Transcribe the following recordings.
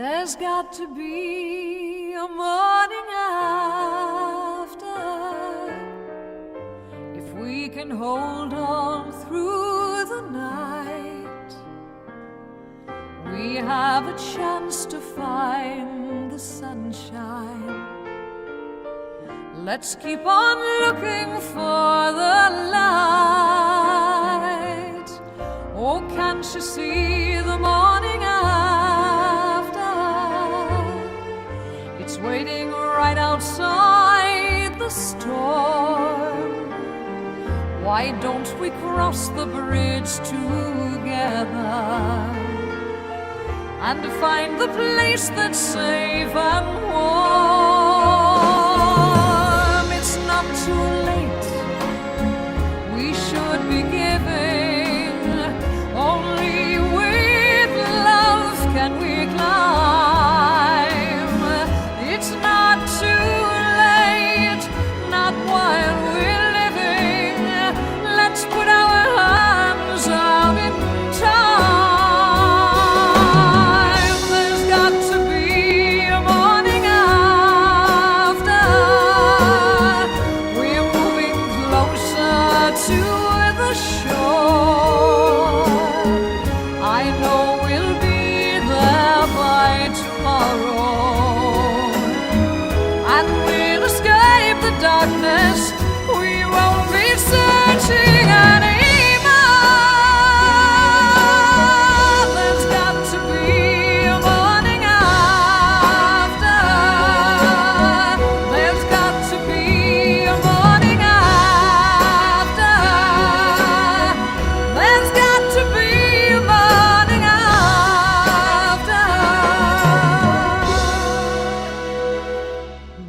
There's got to be a morning after. If we can hold on through the night, we have a chance to find the sunshine. Let's keep on looking for the light. Oh, can't you see the morning after? It's waiting right outside the storm. Why don't we cross the bridge together and find the place that's safe and warm? It's not too late. We should be giving. Only with love can we climb. It's not too late, not while we're living. Let's put our hands out in time. There's got to be a morning after. We're moving closer to the shore. I know we'll be there by tomorrow, and we'll escape the darkness. We won't be searching anymore. There's got to be a morning after. There's got to be a morning after. There's got to be a morning after.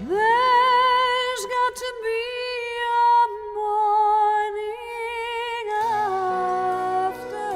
There's got to be a morning after.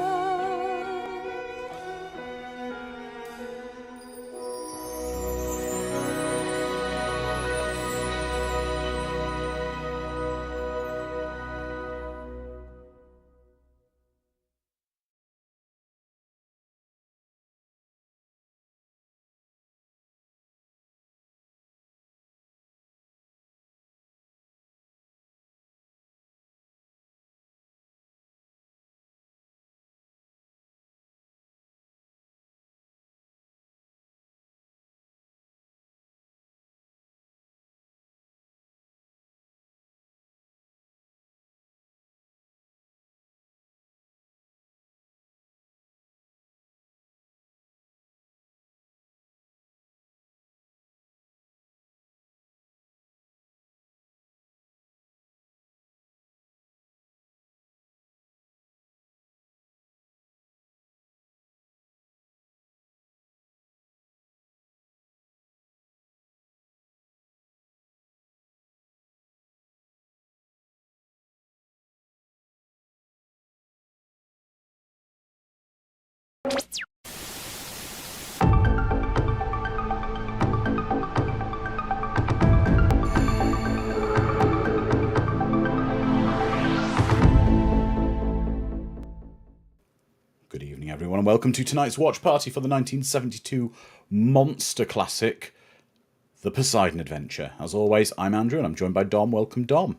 Good evening, everyone, and welcome to tonight's watch party for the 1972 monster classic, The Poseidon Adventure. As always, I'm Andrew, and I'm joined by Dom. Welcome, Dom.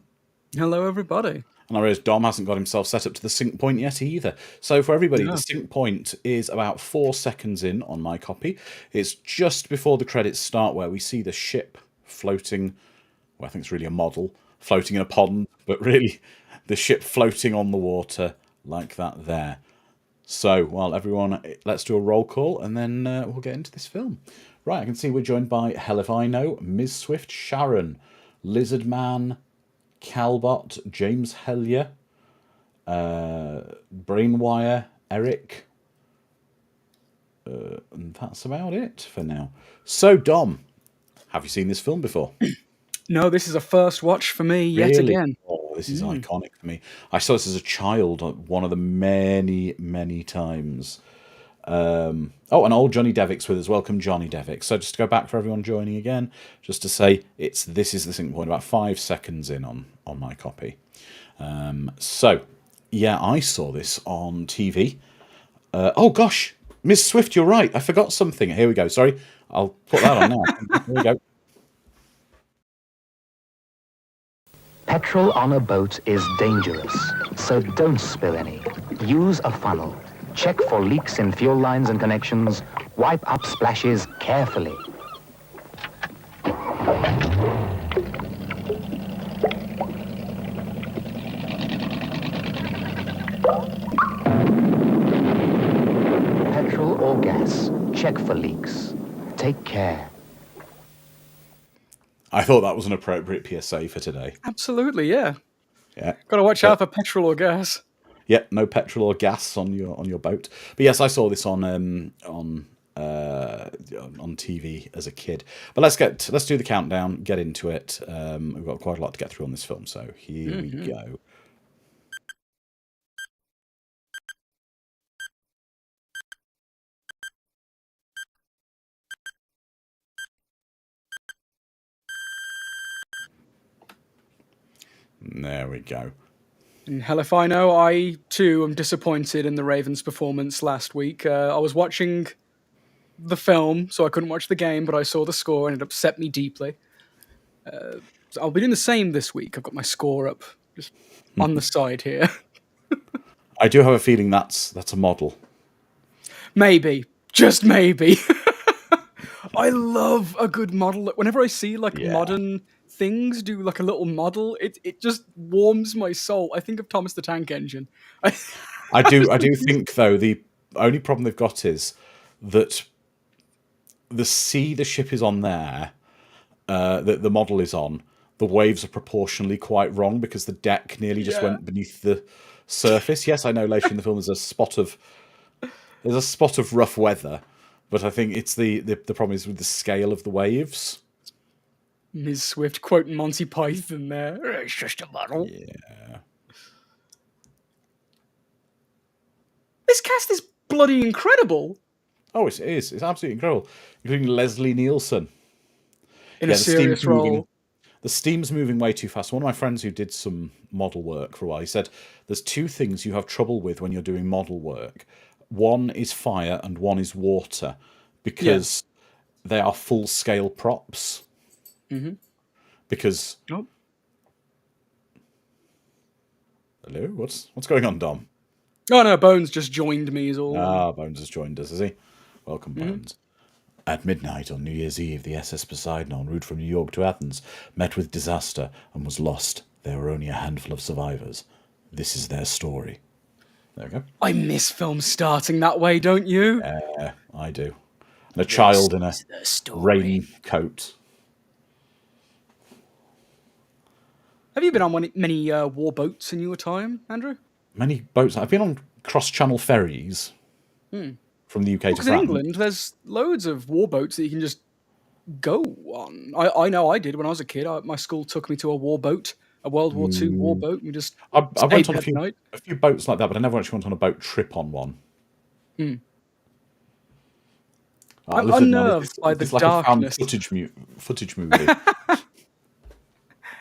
Hello, everybody. And I realise Dom hasn't got himself set up to the sync point yet either. So for everybody, No. the sync point is about 4 seconds in on my copy. It's just before the credits start where we see the ship floating, well, I think it's really a model, floating in a pond, but really the ship floating on the water like that there. So, well, everyone, let's do a roll call and then we'll get into this film. Right, I can see we're joined by Hell If I Know, Ms. Swift, Sharon, Lizard Man, Calbot, James Hellier, Brainwire, Eric, and that's about it for now. So, Dom, have you seen this film before? No, this is a first watch for me yet Really? again. Oh, this is iconic for me. I saw this as a child, one of the many, many times. And old Johnny Devick's with us. Welcome, Johnny Devick. So just to go back for everyone joining again, just to say this is the sync point, about 5 seconds in on my copy. So yeah, I saw this on TV. Oh gosh, Miss Swift, you're right. I forgot something. Here we go. Sorry. I'll put that on now. Here we go. Petrol on a boat is dangerous, so don't spill any. Use a funnel. Check for leaks in fuel lines and connections. Wipe up splashes carefully. Petrol or gas. Check for leaks. Take care. I thought that was an appropriate PSA for today. Absolutely, yeah. Yeah. Got to watch out for petrol or gas. Yeah, no petrol or gas on your boat. But yes, I saw this on TV as a kid. But let's do the countdown. Get into it. We've got quite a lot to get through on this film, so here we go. There we go. And hell if I know, I too am disappointed in the Ravens' performance last week. I was watching the film, so I couldn't watch the game, but I saw the score and it upset me deeply. So I'll be doing the same this week. I've got my score up just on the side here. I do have a feeling that's a model. Maybe. Just maybe. I love a good model. Whenever I see modern things do like a little model, it just warms my soul. I think of Thomas the Tank Engine. I do think though the only problem they've got is that the sea the ship is on there, that the model is on, the waves are proportionally quite wrong because the deck nearly just went beneath the surface. Yes, I know later in the film there's a spot of rough weather, but I think it's the problem is with the scale of the waves. Ms. Swift quoting Monty Python there. It's just a model. Yeah. This cast is bloody incredible. Oh, it is. It's absolutely incredible, including Leslie Nielsen In a serious role. The steam's moving way too fast. One of my friends who did some model work for a while, he said there's two things you have trouble with when you're doing model work. One is fire and one is water, because they are full-scale props. Mm-hmm. Because... Oh. Hello? What's going on, Dom? Oh no, Bones just joined me is all. Ah, Bones has joined us, has he? Welcome, Bones. At midnight on New Year's Eve, the SS Poseidon, en route from New York to Athens, met with disaster and was lost. There were only a handful of survivors. This is their story. There we go. I miss films starting that way, don't you? Yeah, I do. And a child in a raincoat. Have you been on many war boats in your time, Andrew? Many boats. I've been on cross-channel ferries from the UK to Because in France. England, there's loads of war boats that you can just go on. I know I did when I was a kid. My school took me to a war boat, a World War II war boat. And we just I went on a few boats like that, but I never actually went on a boat trip on one. I'm unnerved by the it's like darkness. A found footage movie.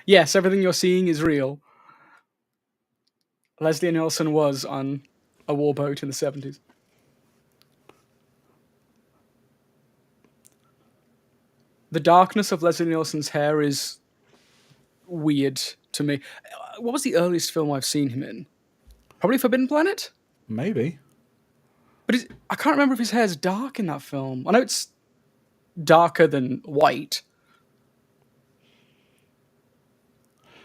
Yes, everything you're seeing is real. Leslie Nielsen was on a war boat in the 70s. The darkness of Leslie Nielsen's hair is weird to me. What was the earliest film I've seen him in? Probably Forbidden Planet? Maybe. But I can't remember if his hair's dark in that film. I know it's darker than white.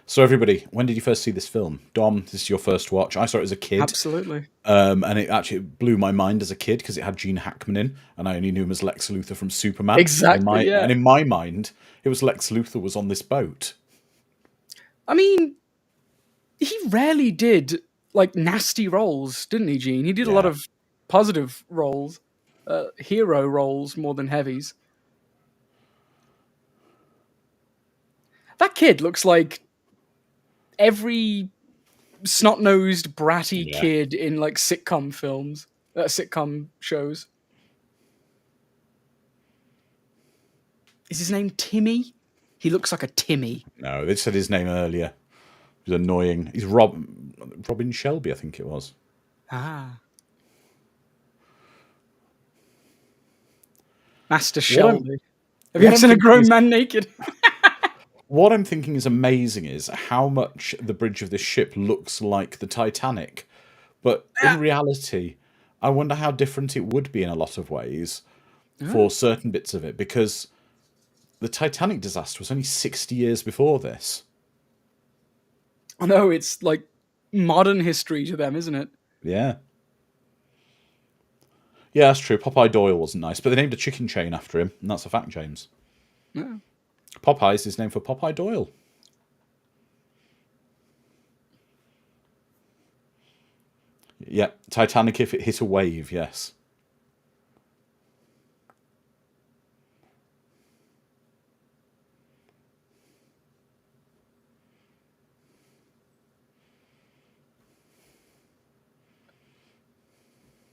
So everybody, when did you first see this film? Dom, this is your first watch. I saw it as a kid. Absolutely. And it actually blew my mind as a kid because it had Gene Hackman in, and I only knew him as Lex Luthor from Superman. Exactly, yeah. And in my mind, it was Lex Luthor was on this boat. I mean, he rarely did, nasty roles, didn't he, Gene? He did a lot of positive roles, hero roles more than heavies. That kid looks like every snot-nosed, bratty kid in sitcom films, sitcom shows. Is his name Timmy? He looks like a Timmy. No, they said his name earlier. He was annoying. He's Robin Shelby, I think it was. Ah. Master What I'm- Shelby. Have you ever I'm seen a thinking grown is- man naked? What I'm thinking is amazing is how much the bridge of this ship looks like the Titanic. But in reality, I wonder how different it would be in a lot of ways for certain bits of it, because the Titanic disaster was only 60 years before this. I know, it's like modern history to them, isn't it? Yeah. Yeah, that's true. Popeye Doyle wasn't nice, but they named a chicken chain after him, and that's a fact, James. Yeah. Popeyes is named for Popeye Doyle. Yeah, Titanic if it hit a wave, yes.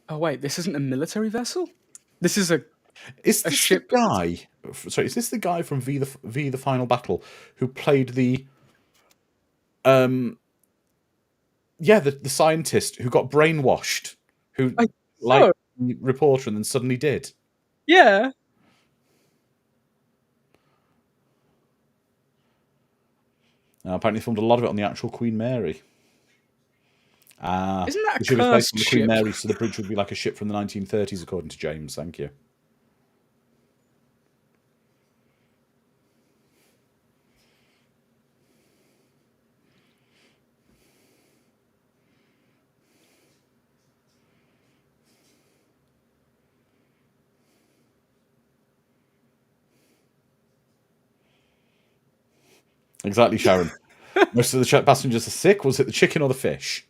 Oh wait, this isn't a military vessel? This is a Is this ship. the guy? Sorry, is this the guy from V the Final Battle who played the the scientist who got brainwashed, who I like oh, the reporter and then suddenly did. yeah. Apparently filmed a lot of it on the actual Queen Mary. Isn't that The a ship is based cursed on the Queen ship? Mary, so the bridge would be like a ship from the 1930s, according to James. Thank you. Exactly, Sharon. Most of the passengers are sick. Was it the chicken or the fish?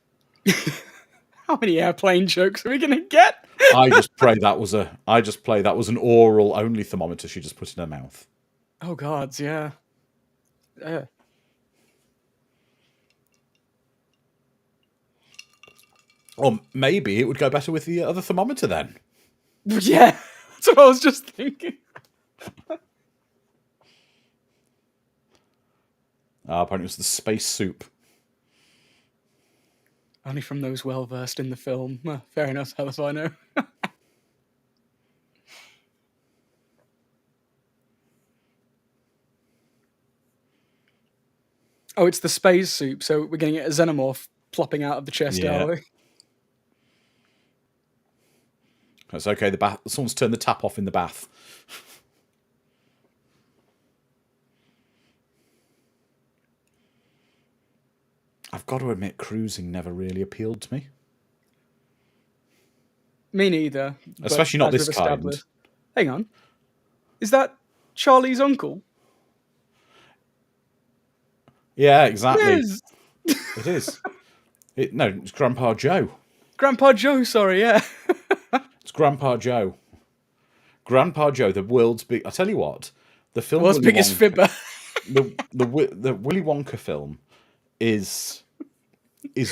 How many airplane jokes are we gonna get? I just pray that was an oral only thermometer she just put in her mouth. Oh gods, yeah. Yeah. Or maybe it would go better with the other thermometer then. Yeah. That's what I was just thinking. Apparently it was the space soup. Only from those well versed in the film. Well, fair enough, hell if I know. Oh, it's the space soup, so we're getting a xenomorph plopping out of the chest, Yeah. are we? It's okay, the bath. Someone's turned the tap off in the bath. I've got to admit, cruising never really appealed to me. Me neither. but Especially not as this we've kind. established- Hang on. Is that Charlie's uncle? Yeah, exactly. Yes! It is. No, it's Grandpa Joe. Grandpa Joe, sorry, yeah. It's Grandpa Joe. Grandpa Joe, the world's big. I tell you what, the film World's Willy biggest Wonka, fibber. the Willy Wonka film is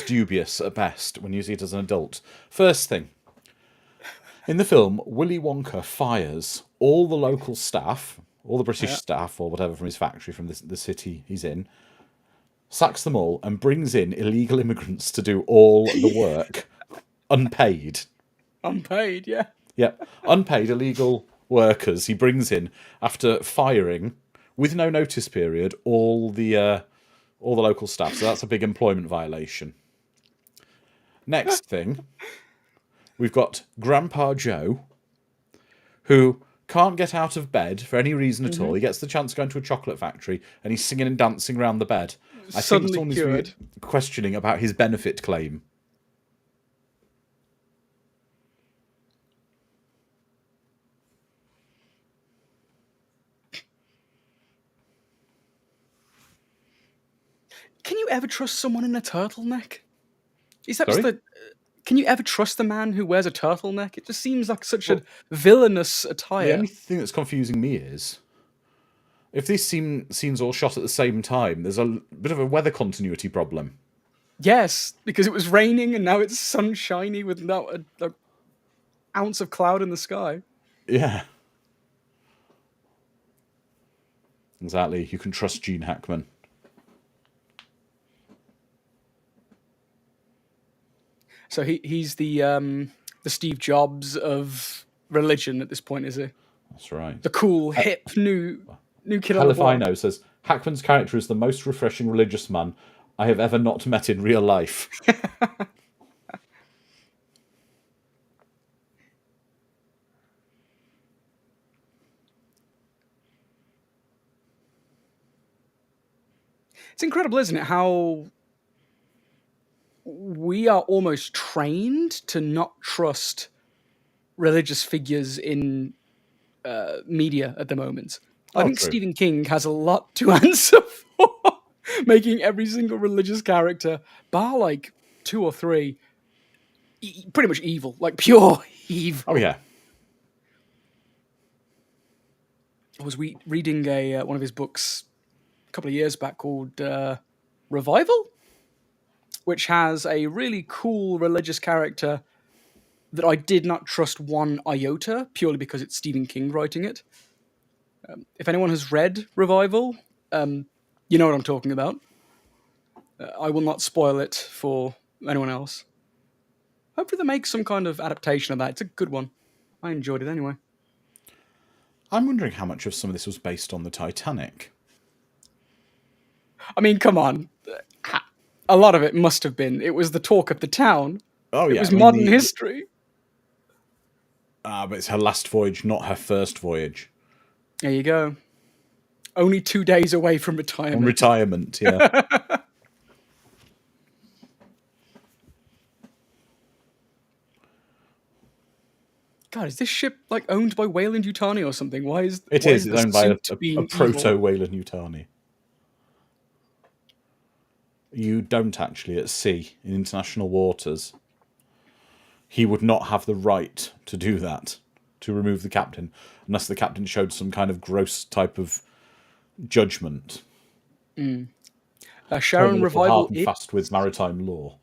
dubious at best when you see it as an adult. First thing, in the film, Willy Wonka fires all the local staff, all the British staff or whatever from his factory, from the city he's in, sacks them all and brings in illegal immigrants to do all the work, unpaid. Unpaid, yeah. Yep, unpaid illegal workers he brings in after firing, with no notice period, all the local staff. So that's a big employment violation. Next thing, we've got Grandpa Joe, who can't get out of bed for any reason at all. He gets the chance to go into a chocolate factory and he's singing and dancing around the bed. I think Suddenly someone is cured. questioning about his benefit claim. Can you ever trust someone in a turtleneck? Is that Sorry? just the... Can you ever trust a man who wears a turtleneck? It just seems like such a villainous The attire. only thing that's confusing me is, if these scenes all shot at the same time, there's a bit of a weather continuity problem. Yes, because it was raining and now it's sunshiny with not a ounce of cloud in the sky. Yeah. Exactly. You can trust Gene Hackman. So he's the Steve Jobs of religion at this point, is he? That's right. The cool, hip, new kid on Hell the if I block. know says Hackman's character is the most refreshing religious man I have ever not met in real life. It's incredible, isn't it? How we are almost trained to not trust religious figures in media at the moment. I Oh, think true. Stephen King has a lot to answer for, making every single religious character, bar like 2 or 3, pretty much evil, like pure evil. Oh, yeah. I was reading one of his books a couple of years back called Revival, which has a really cool religious character that I did not trust one iota, purely because it's Stephen King writing it. If anyone has read Revival, you know what I'm talking about. I will not spoil it for anyone else. Hopefully they make some kind of adaptation of that. It's a good one. I enjoyed it anyway. I'm wondering how much of some of this was based on the Titanic. I mean, come on. A lot of it must have been. It was the talk of the town. Oh, It yeah. was I mean, modern history. But it's her last voyage, not her first voyage. There you go. Only 2 days away from On retirement. retirement, yeah. God, is this ship like owned by Wayland Yutani or something? Why is It why is. the It's owned by suit a being evil? proto-Wayland Yutani. You don't actually at sea, in international waters. He would not have the right to do that, to remove the captain, unless the captain showed some kind of gross type of judgment. Sharon Revival Hard and is fast with maritime law.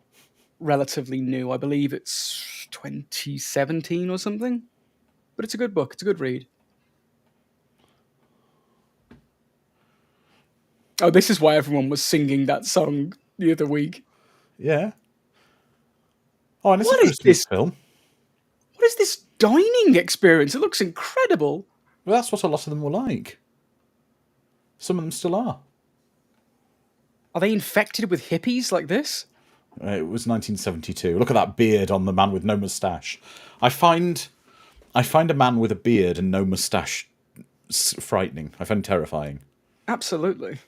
relatively new. I believe it's 2017 or something. But it's a good book. It's a good read. Oh, this is why everyone was singing that song the other week. Yeah. Oh, and it's What a is Christmas this? film. What is this dining experience? It looks incredible. Well, that's what a lot of them were like. Some of them still are. Are they infected with hippies like this? It was 1972. Look at that beard on the man with no moustache. I find a man with a beard and no moustache frightening. I find terrifying. Absolutely.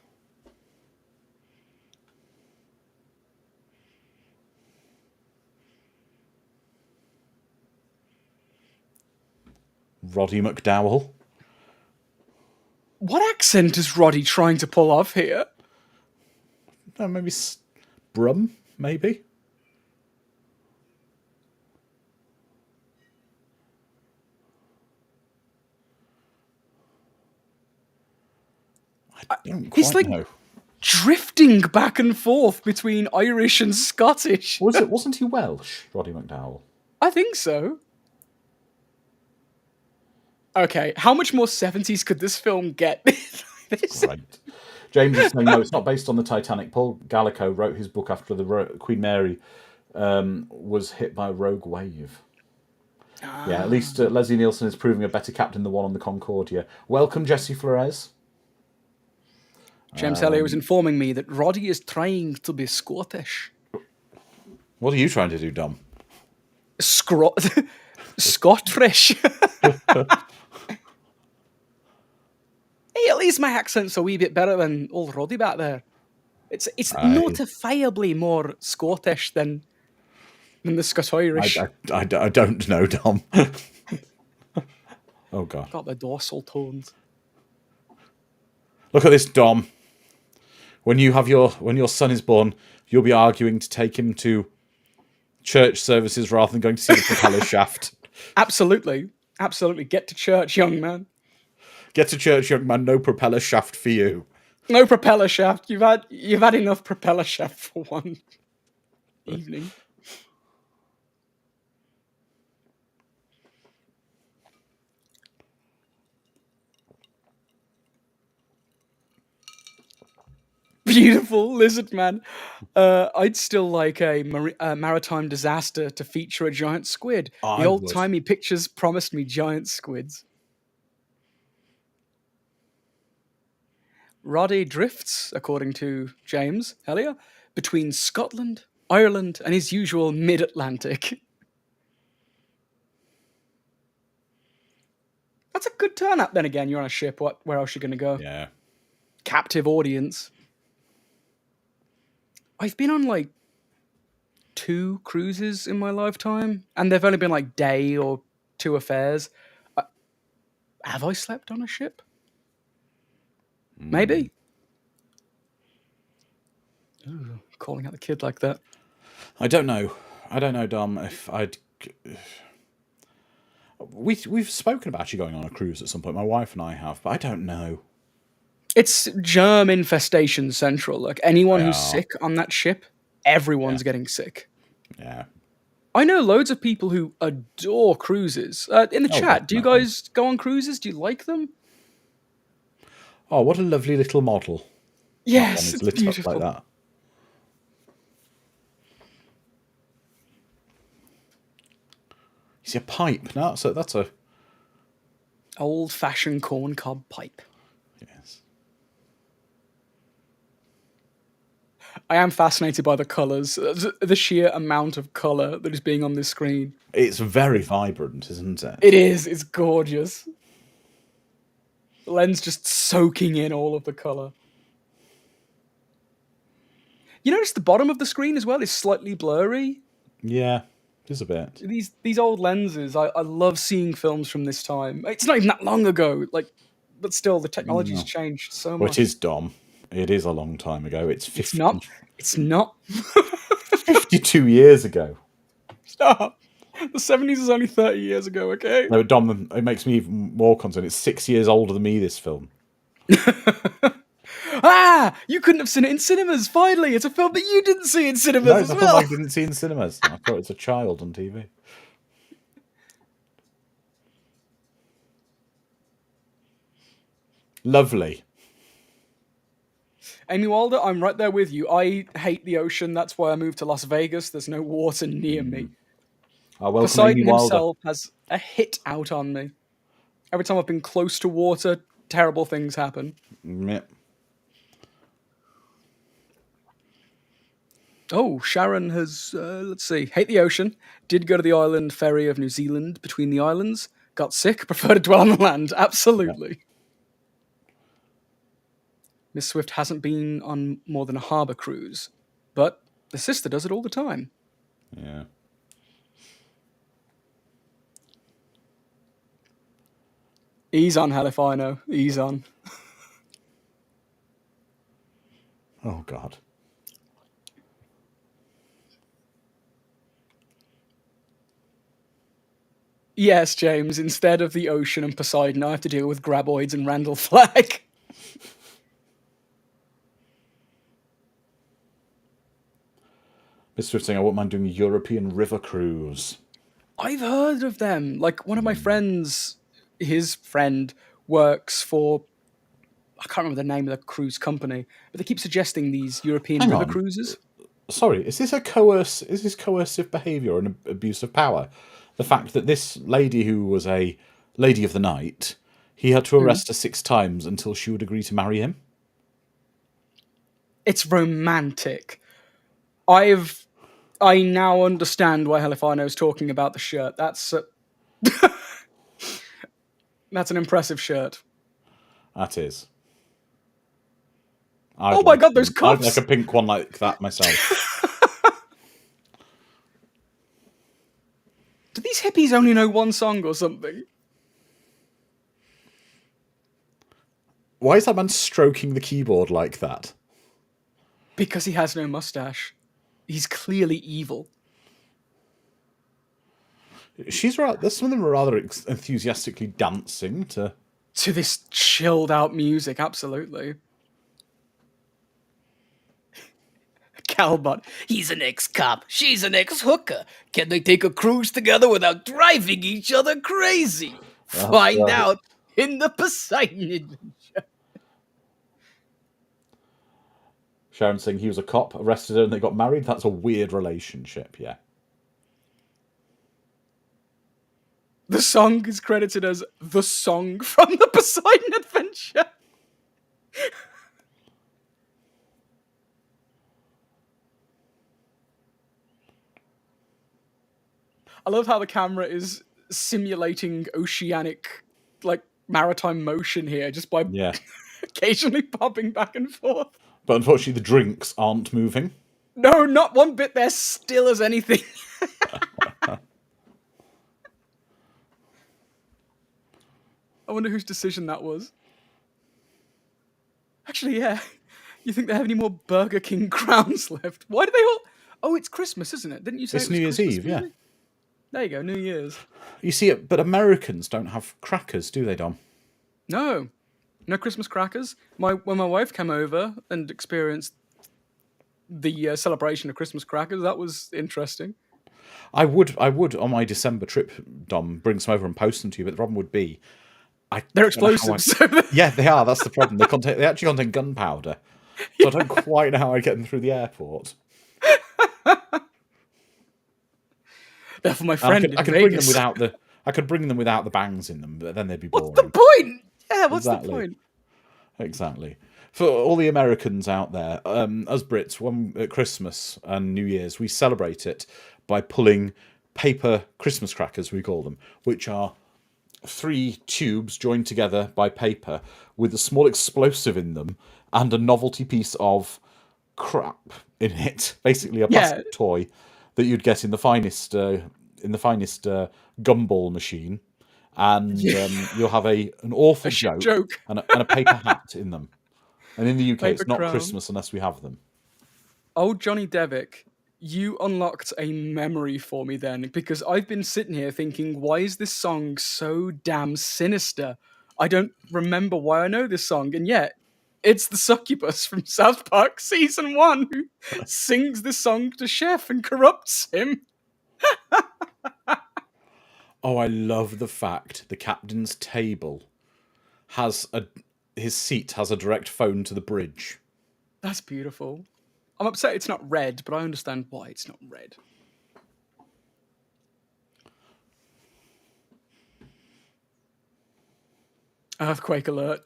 Roddy McDowell. What accent is Roddy trying to pull off here? Maybe Brum, maybe? I don't He's quite like know. drifting back and forth between Irish and Scottish. Wasn't he Welsh, Roddy McDowell? I think so. Okay, how much more 70s could this film get? Right. James is saying, no, it's not based on the Titanic. Paul Gallico wrote his book after the Queen Mary was hit by a rogue wave. Yeah, at least Leslie Nielsen is proving a better captain than the one on the Concordia. Welcome, Jesse Flores. James Elliott was informing me that Roddy is trying to be Scottish. What are you trying to do, Dom? Scottish. Hey, at least my accent's a wee bit better than old Roddy back there. It's notifiably more Scottish than the Scots-Irish. I don't know, Dom. Oh, God. Got the dorsal tones. Look at this, Dom. When your son is born, you'll be arguing to take him to church services rather than going to see the propeller shaft. Absolutely. Absolutely. Get to church, young man. Get to church, young man. No propeller shaft for you. No propeller shaft. You've had enough propeller shaft for one evening. Beautiful lizard man. I'd still like a maritime disaster to feature a giant squid. The old timey pictures promised me giant squids. Roddy drifts, according to James Hellier, between Scotland, Ireland, and his usual mid-Atlantic. That's a good turnout. Then again, you're on a ship. Where else are you going to go? Yeah. Captive audience. I've been on like 2 cruises in my lifetime, and they've only been like day or 2 affairs. Have I slept on a ship? Maybe. Ooh, calling out the kid like that. I don't know. I don't know, Dom, if I'd... We've spoken about you going on a cruise at some point. My wife and I have, but I don't know. It's germ infestation central. Like anyone who's Yeah. sick on that ship, everyone's getting sick. Yeah. I know loads of people who adore cruises. In the chat, do you definitely. guys go on cruises? Do you like them? Oh, what a lovely little model. That one Yes, is it's lit beautiful. up like that. You see a pipe? No, that's a... Old-fashioned corncob pipe. Yes. I am fascinated by the colours, the sheer amount of colour that is being on this screen. It's very vibrant, isn't it? It is. It's gorgeous. The lens just soaking in all of the colour. You notice the bottom of the screen as well is slightly blurry. Yeah, it is a bit. These old lenses, I love seeing films from this time. It's not even that long ago, like, but still, the technology's changed so Well, much. it is, Dom. It is a long time ago. It's 50, It's not. It's not. 52 years ago. Stop. The 70s is only 30 years ago, okay? No, Dom, it makes me even more concerned. It's 6 years older than me, this film. Ah! You couldn't have seen it in cinemas, finally! It's a film that you didn't see in cinemas No, as it's a film well! I didn't see in cinemas. I thought it was a child on TV. Lovely. Amy Wilder, I'm right there with you. I hate the ocean, that's why I moved to Las Vegas. There's no water near me. Welcome, Poseidon Amy Wilder. himself has a hit out on me. Every time I've been close to water, terrible things happen. Yep. Oh, Sharon has, let's see, hate the ocean, did go to the island ferry of New Zealand between the islands, got sick, prefer to dwell on the land. Absolutely. Miss Swift hasn't been on more than a harbour cruise, but the sister does it all the time. Yeah. Ease on, Halifino. Ease on. Oh, God. Yes, James, instead of the ocean and Poseidon, I have to deal with graboids and Randall Flagg. Miss Swift saying, I wouldn't mind doing a European river cruise. I've heard of them. Like, one of my friends, his friend, works for... I can't remember the name of the cruise company, but they keep suggesting these European Hang river on. cruises. Sorry, is this coercive behaviour or an abuse of power? The fact that this lady who was a lady of the night, he had to arrest her 6 times until she would agree to marry him? It's romantic. I now understand why Halifino's talking about the shirt. That's that's an impressive shirt. That is. Oh my God, those I'd cuffs! like a pink one like that myself. Do these hippies only know one song or something? Why is that man stroking the keyboard like that? Because he has no mustache. He's clearly evil. There's some of them are rather enthusiastically dancing to this chilled out music, absolutely. Calbot, he's an ex-cop, she's an ex-hooker. Can they take a cruise together without driving each other crazy? Find right. out in the Poseidon adventure. Sharon saying he was a cop, arrested her, and they got married. That's a weird relationship, yeah. The song is credited as the song from the Poseidon adventure. I love how the camera is simulating oceanic, like, maritime motion here, just by Yeah. occasionally popping back and forth. But unfortunately, the drinks aren't moving. No, not one bit. They're still as anything. I wonder whose decision that was. Actually, yeah. You think they have any more Burger King crowns left? Why do they all... Oh, it's Christmas, isn't it? Didn't you say It's it was New Year's Christmas Eve, yeah. music? There you go, New Year's. You see it, but Americans don't have crackers, do they, Dom? No. No Christmas crackers. When my wife came over and experienced the celebration of Christmas crackers, that was interesting. I would on my December trip, Dom, bring some over and post them to you, but the problem would be... They're explosives. Yeah, they are, that's the problem. They actually contain gunpowder. So I don't quite know how I get them through the airport. They're for my friend I could in bring them Vegas. without the bangs in them, but then they'd be boring. What's the point? Yeah, what's Exactly. the point? Exactly. For all the Americans out there, us Brits, at Christmas and New Year's, we celebrate it by pulling paper Christmas crackers, we call them, which are 3 tubes joined together by paper with a small explosive in them and a novelty piece of crap in it, basically a plastic toy that you'd get in the finest gumball machine, and you'll have an awful joke and a paper hat in them. And in the UK, it's not Christmas unless we have them. Old Johnny Devick, you unlocked a memory for me then, because I've been sitting here thinking, why is this song so damn sinister? I don't remember why I know this song, and yet it's the succubus from South Park Season 1 who sings this song to Chef and corrupts him. Oh, I love the fact the captain's table his seat has a direct phone to the bridge. That's beautiful. I'm upset it's not red, but I understand why it's not red. Earthquake alert.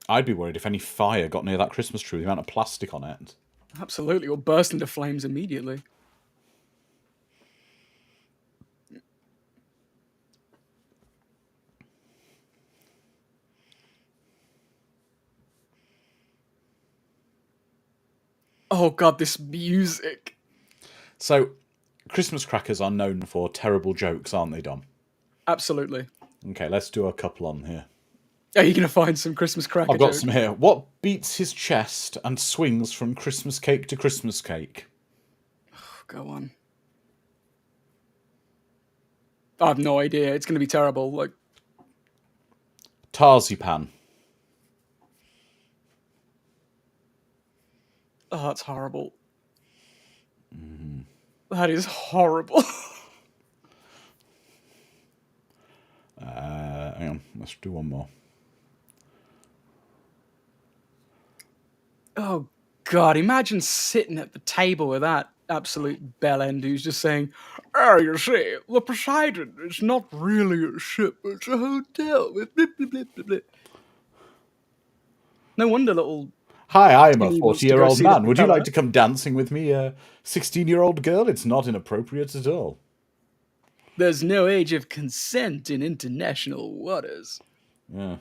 I'd be worried if any fire got near that Christmas tree with the amount of plastic on it. Absolutely, or burst into flames immediately. Oh god, this music. So, Christmas crackers are known for terrible jokes, aren't they, Dom? Absolutely. Okay, let's do a couple on here. Are you going to find some Christmas cracker I've got jokes? some here. What beats his chest and swings from Christmas cake to Christmas cake? Go on. I have no idea. It's going to be terrible. Like, Tarzipan. oh, that's horrible. That is horrible. Hang on, let's do one more. Oh, God. Imagine sitting at the table with that absolute bellend who's just saying, oh, you see, the Poseidon is not really a ship, it's a hotel with blah, blah, blah, blah, blah. No wonder little... Hi, I am a He wants to go 40-year-old see the man. Would you propeller. like to come dancing with me, 16-year-old girl? It's not inappropriate at all. There's no age of consent in international waters. Yeah.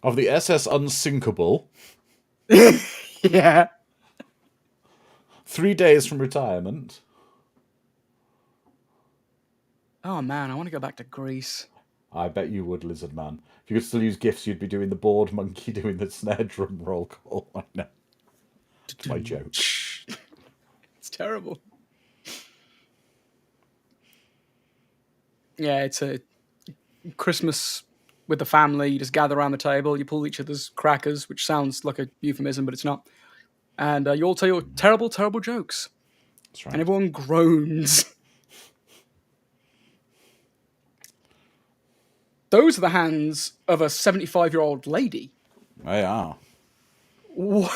Of the SS Unsinkable, Yeah. 3 days from retirement. Oh, man, I want to go back to Greece. I bet you would, Lizard Man. If you could still use GIFs, you'd be doing the board monkey doing the snare drum roll call. I know. It's my joke. It's terrible. Yeah, it's a Christmas with the family. You just gather around the table, you pull each other's crackers, which sounds like a euphemism, but it's not. And you all tell your terrible, terrible jokes. That's right. And everyone groans. Those are the hands of a 75-year-old lady. They are. What?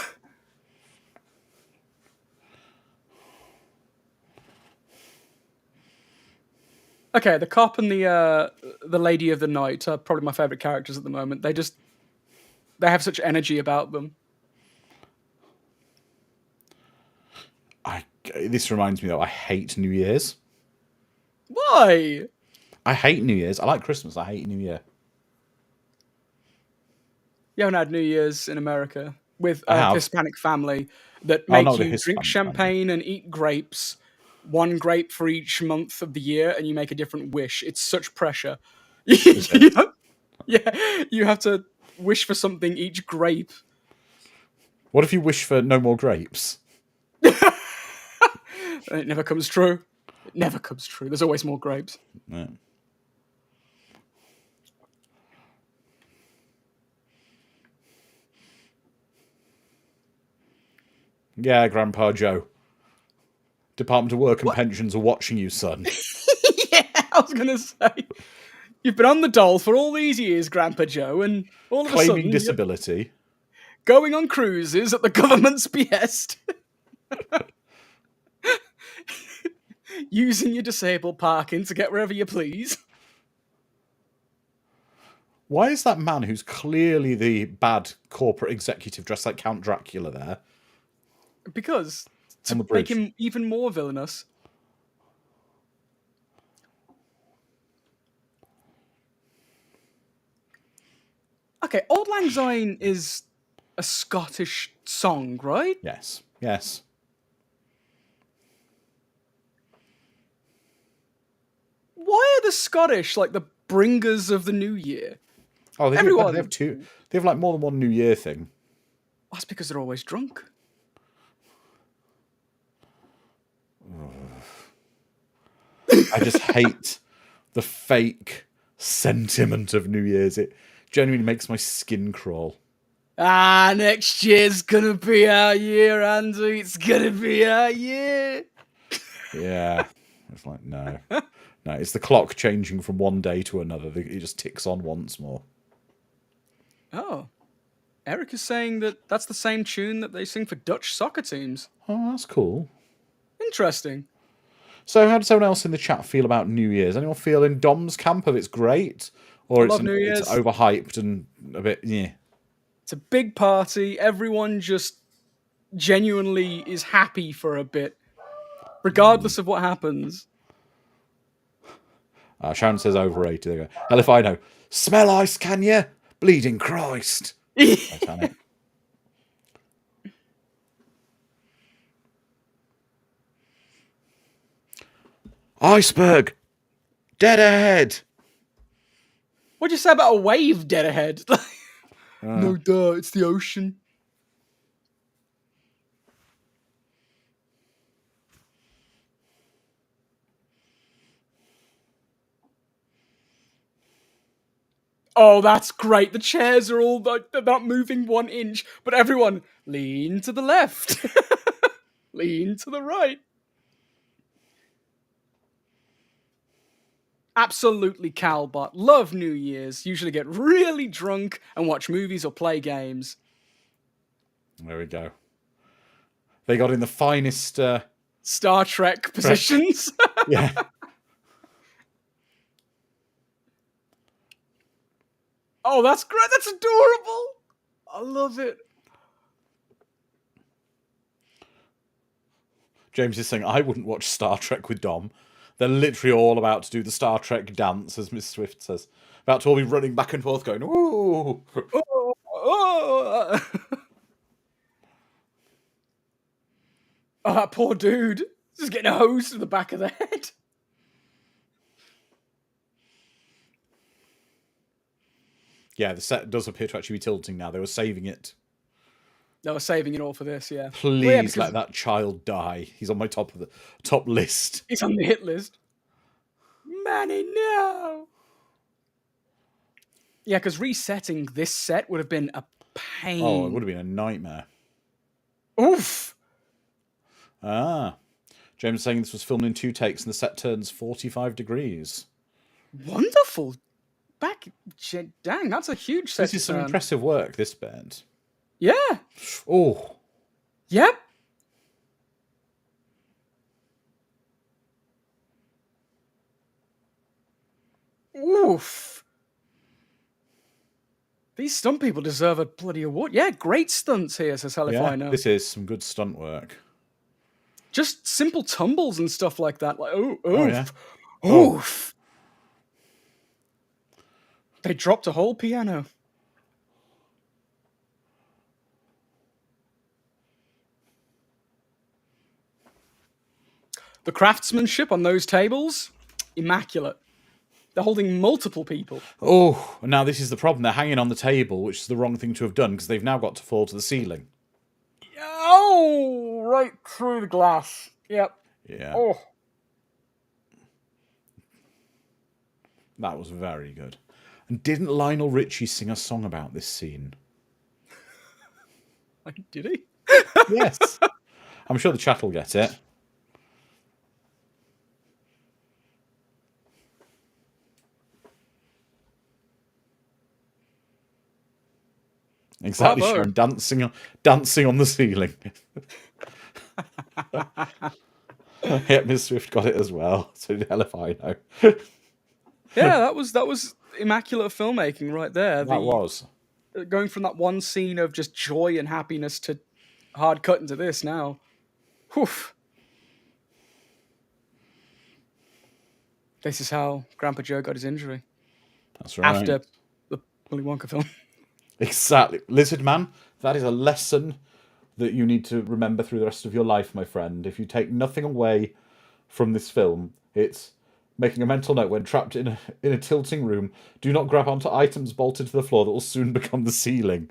Okay, the cop and the lady of the night are probably my favorite characters at the moment. They have such energy about them. This reminds me, though, I hate New Year's. Why? I hate New Year's. I like Christmas. I hate New Year. You haven't had New Year's in America with I a have. Hispanic family that Oh, make not the you drink Hispanic champagne and eat grapes, one grape for each month of the year, and you make a different wish. It's such pressure. it? Yeah, you have to wish for something each grape. What if you wish for no more grapes? And it never comes true. It never comes true. There's always more grapes. Yeah. Yeah, Grandpa Joe. Department of Work and Pensions are watching you, son. Yeah, I was going to say. You've been on the dole for all these years, Grandpa Joe, and all of a Claiming sudden, disability. you're going on cruises at the government's behest. Using your disabled parking to get wherever you please. Why is that man who's clearly the bad corporate executive dressed like Count Dracula there? Because to On the make bridge. him even more villainous. Okay, Auld Lang Syne is a Scottish song, right? Yes. Yes. Why are the Scottish like the bringers of the new year? Oh, they Everyone. They have two. They have like more than one New Year thing. That's because they're always drunk. I just hate the fake sentiment of New Year's. It genuinely makes my skin crawl. Next year's gonna be our year, Andy. It's gonna be our year. Yeah. It's like, no. No, it's the clock changing from one day to another. It just ticks on once more. Oh. Eric is saying that that's the same tune that they sing for Dutch soccer teams. Oh, that's cool. Interesting. So how does everyone else in the chat feel about New Year's? Anyone feel in Dom's camp of it's great? Or I love New Year's. it's overhyped and a bit, yeah. It's a big party. Everyone just genuinely is happy for a bit, regardless of what happens. Sharon says overrated. There you go. Hell if I know. Smell ice, can you? Bleeding Christ. Titanic. Iceberg. Dead ahead. What'd you say about a wave dead ahead? No, duh, it's the ocean. Oh, that's great. The chairs are all like, they're not moving 1 inch, but everyone lean to the left, lean to the right. Absolutely Calbot. Love New Year's. Usually get really drunk and watch movies or play games. There we go. They got in the finest... Star Trek positions. yeah. Oh, that's great. That's adorable. I love it. James is saying, I wouldn't watch Star Trek with Dom. They're literally all about to do the Star Trek dance, as Miss Swift says. About to all be running back and forth going, ooh. Oh, that poor dude. Just getting a hose to the back of the head. Yeah, the set does appear to actually be tilting now. They were saving it. They were saving it all for this, yeah. Please Well, yeah, because let that child die. He's on my top list. he's on the hit list. Manny, no. Yeah, because resetting this set would have been a pain. Oh, it would have been a nightmare. Oof. James is saying this was filmed in 2 takes and the set turns 45 degrees. Wonderful. Dang, that's a huge set. This is some impressive work, this band. Yeah. Oh. Yep. Oof. These stunt people deserve a bloody award. Yeah, great stunts here, says Hell if Yeah, I know. this is some good stunt work. Just simple tumbles and stuff like that. Like, oof. Oh, yeah. Oof. They dropped a whole piano. The craftsmanship on those tables, immaculate. They're holding multiple people. Oh, and now this is the problem. They're hanging on the table, which is the wrong thing to have done, because they've now got to fall to the ceiling. Oh, right through the glass. Yep. Yeah. Oh. That was very good. And didn't Lionel Richie sing a song about this scene? Did he? Yes. I'm sure the chat will get it. Exactly, Bravo. Sharon. Dancing on the ceiling. Yeah, Ms. Swift got it as well. So hell if I know. Yeah, that was immaculate filmmaking right there. That was. Going from that one scene of just joy and happiness to hard cut into this now. Whew. This is how Grandpa Joe got his injury. That's right. After the Willy Wonka film. Exactly. Lizard Man, that is a lesson that you need to remember through the rest of your life, my friend. If you take nothing away from this film, it's making a mental note when trapped in a tilting room, do not grab onto items bolted to the floor that will soon become the ceiling.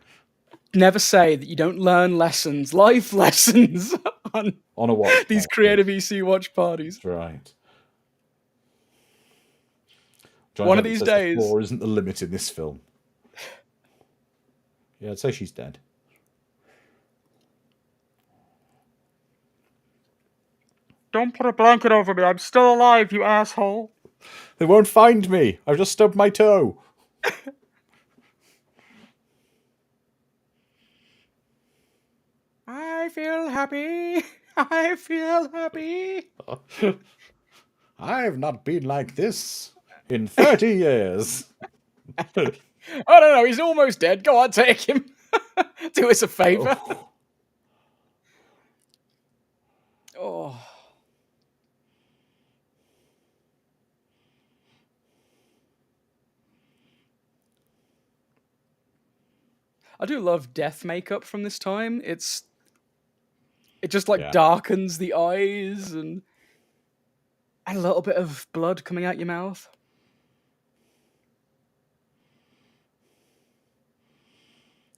Never say that you don't learn lessons, life lessons, on a watch these party. creative EC watch parties. That's right. John One of Hunt these says days. The floor isn't the limit in this film. Yeah, I'd say she's dead. Don't put a blanket over me. I'm still alive, you asshole. They won't find me. I've just stubbed my toe. I feel happy. I feel happy. I've not been like this in 30 years. Oh, no, he's almost dead. Go on, take him. Do us a favour. Oh. I do love death makeup from this time. It just darkens the eyes and a little bit of blood coming out your mouth.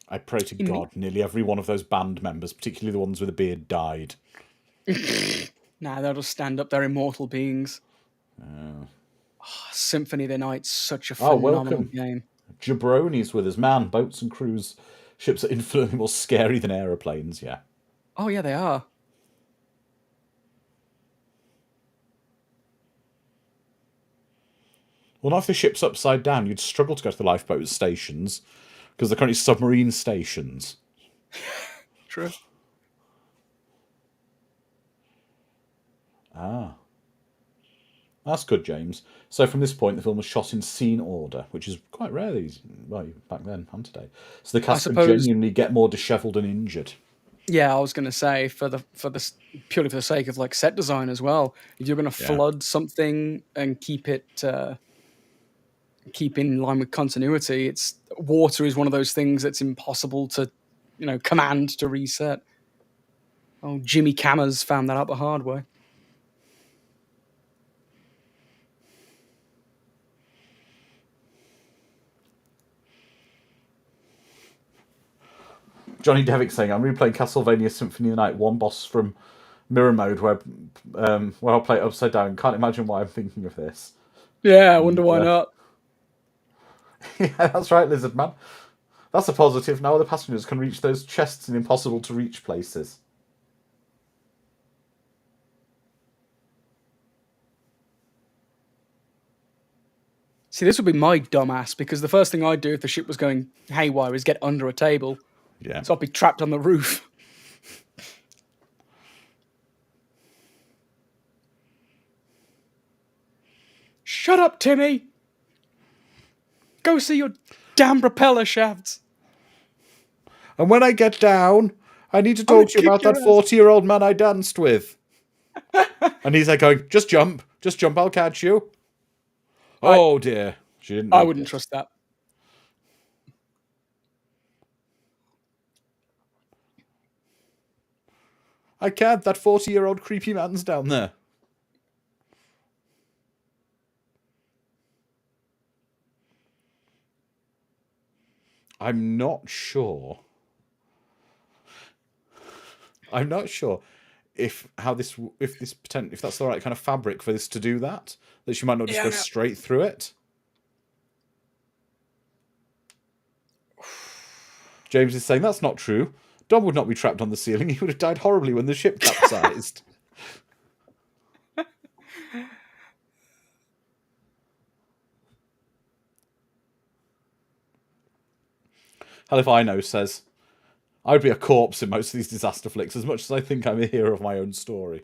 I pray to God nearly every one of those band members, particularly the ones with a beard, died. Nah, they'll just stand up. They're immortal beings. Symphony of the Night's such a phenomenal game. Jabroni's with us. Man, boats and cruise ships are infinitely more scary than aeroplanes, yeah. Oh, yeah, they are. Well, now if the ship's upside down, you'd struggle to go to the lifeboat stations, because they're currently submarine stations. True. Ah. That's good, James. So from this point, the film was shot in scene order, which is quite rare back then and today. So the cast could genuinely get more dishevelled and injured. Yeah, I was going to say purely for the sake of like set design as well. If you're going to flood something and keep in line with continuity, water is one of those things that's impossible to, command to reset. Oh, Jimmy Cammers found that out the hard way. Johnny Devick saying, I'm replaying Castlevania Symphony of the Night, one boss from Mirror Mode, where I'll play it upside down. Can't imagine why I'm thinking of this. Yeah, I wonder why not. Yeah, that's right, Lizard Man. That's a positive. Now other passengers can reach those chests in impossible to reach places. See, this would be my dumbass, because the first thing I'd do if the ship was going haywire is get under a table. Yeah. So I'd be trapped on the roof. Shut up, Timmy! Go see your damn propeller shafts. And when I get down, I need to gonna talk to you kick about your that ass. 40-year-old man I danced with. And he's like going, just jump, I'll catch you. Oh dear. She didn't I know wouldn't this. trust that. I can't, that 40-year-old creepy man's down there. I'm not sure if that's the right kind of fabric for this to do that she might not just go straight through it. James is saying that's not true. Dom would not be trapped on the ceiling. He would have died horribly when the ship capsized. Hell if I know says, I'd be a corpse in most of these disaster flicks as much as I think I'm a hero of my own story.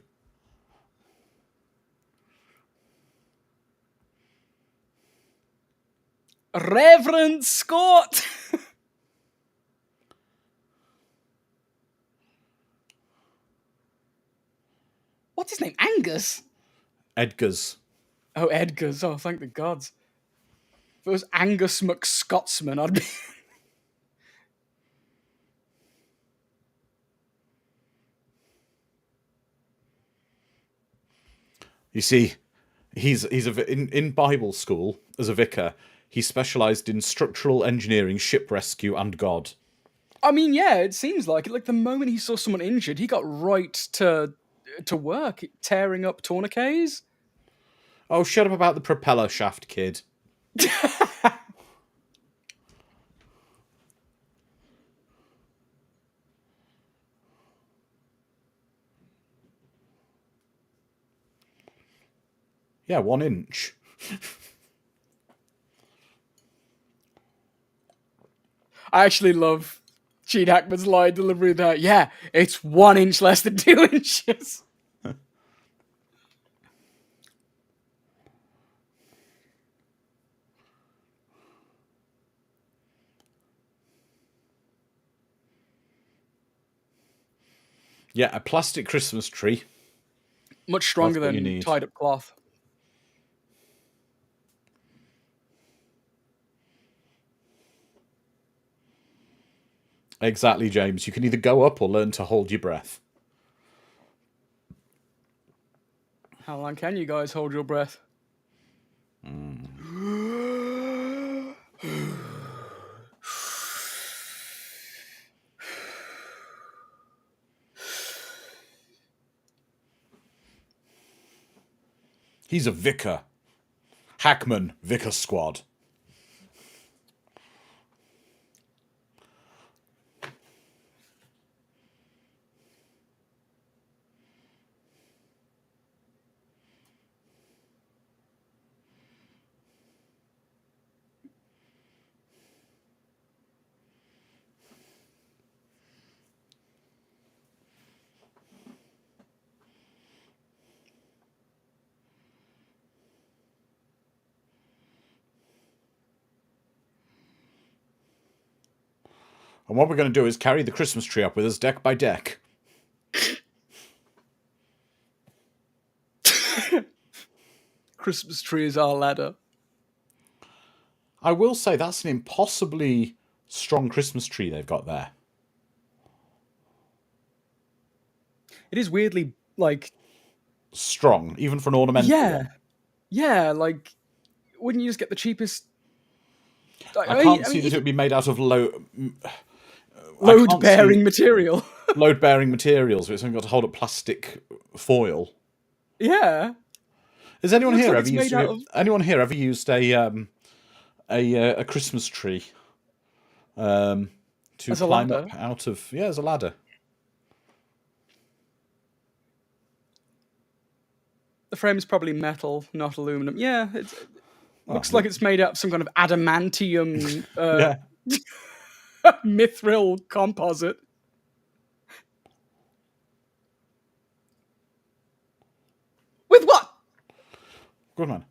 Reverend Scott! What's his name? Angus? Edgar's. Oh, Edgar's. Oh, thank the gods. If it was Angus McScotsman, I'd be... You see, in Bible school, as a vicar, he specialised in structural engineering, ship rescue, and God. I mean, yeah, it seems like it. Like, the moment he saw someone injured, he got right to work, tearing up tourniquets. Oh, shut up about the propeller shaft, kid. Yeah, 1 inch. I actually love Gene Hackman's line delivery there. Yeah, it's 1 inch less than 2 inches. Yeah, a plastic Christmas tree. Much stronger That's what you than need. tied up cloth. Exactly, James. You can either go up or learn to hold your breath. How long can you guys hold your breath? He's a vicar. Hackman, Vicar Squad. And what we're going to do is carry the Christmas tree up with us deck by deck. Christmas tree is our ladder. I will say that's an impossibly strong Christmas tree they've got there. It is weirdly, like... Strong, even for an ornamental one. Yeah, like... Wouldn't you just get the cheapest... I can't see that it would be made out of load-bearing material. Load-bearing materials, but it's only got to hold up plastic foil. Yeah. Has anyone here like ever used a Christmas tree to As a climb ladder? up out of? Yeah, as a ladder. The frame is probably metal, not aluminum. Yeah, it looks like it's made out of some kind of adamantium Yeah. mithril composite. With what? Good man.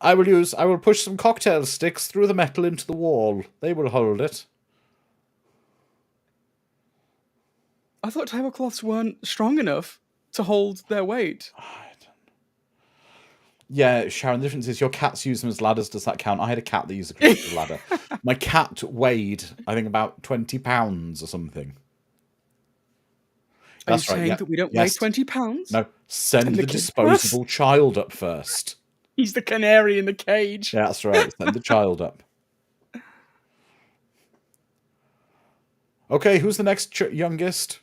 I will push some cocktail sticks through the metal into the wall. They will hold it. I thought tablecloths weren't strong enough to hold their weight. Yeah, Sharon, the difference is your cats use them as ladders. Does that count? I had a cat that used a ladder. My cat weighed, I think, about 20 pounds or something. Are you That's right, saying yeah. that we don't weigh Yes. 20 pounds? No, send the the kid disposable child up first. He's the canary in the cage. Yeah, that's right. Send the child up. Okay, who's the next youngest?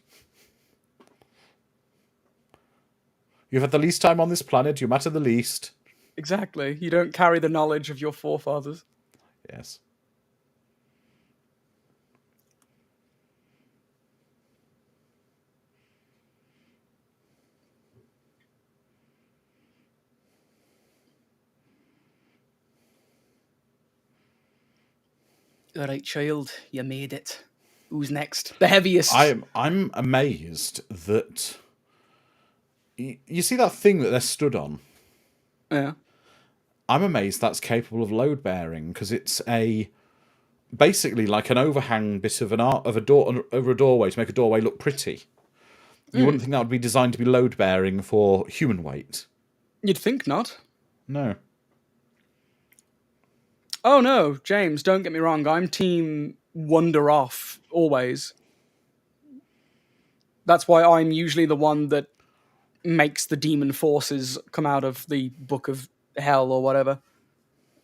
You've had the least time on this planet. You matter the least. Exactly. You don't carry the knowledge of your forefathers. Yes. All right, child, you made it. Who's next? The heaviest. I'm amazed that you see that thing that they're stood on. Yeah. I'm amazed that's capable of load bearing because it's basically like an overhang bit of a door over a doorway to make a doorway look pretty. You wouldn't think that would be designed to be load bearing for human weight. You'd think not. No. Oh no, James, don't get me wrong. I'm team wander off always. That's why I'm usually the one that makes the demon forces come out of the Book of Hell or whatever.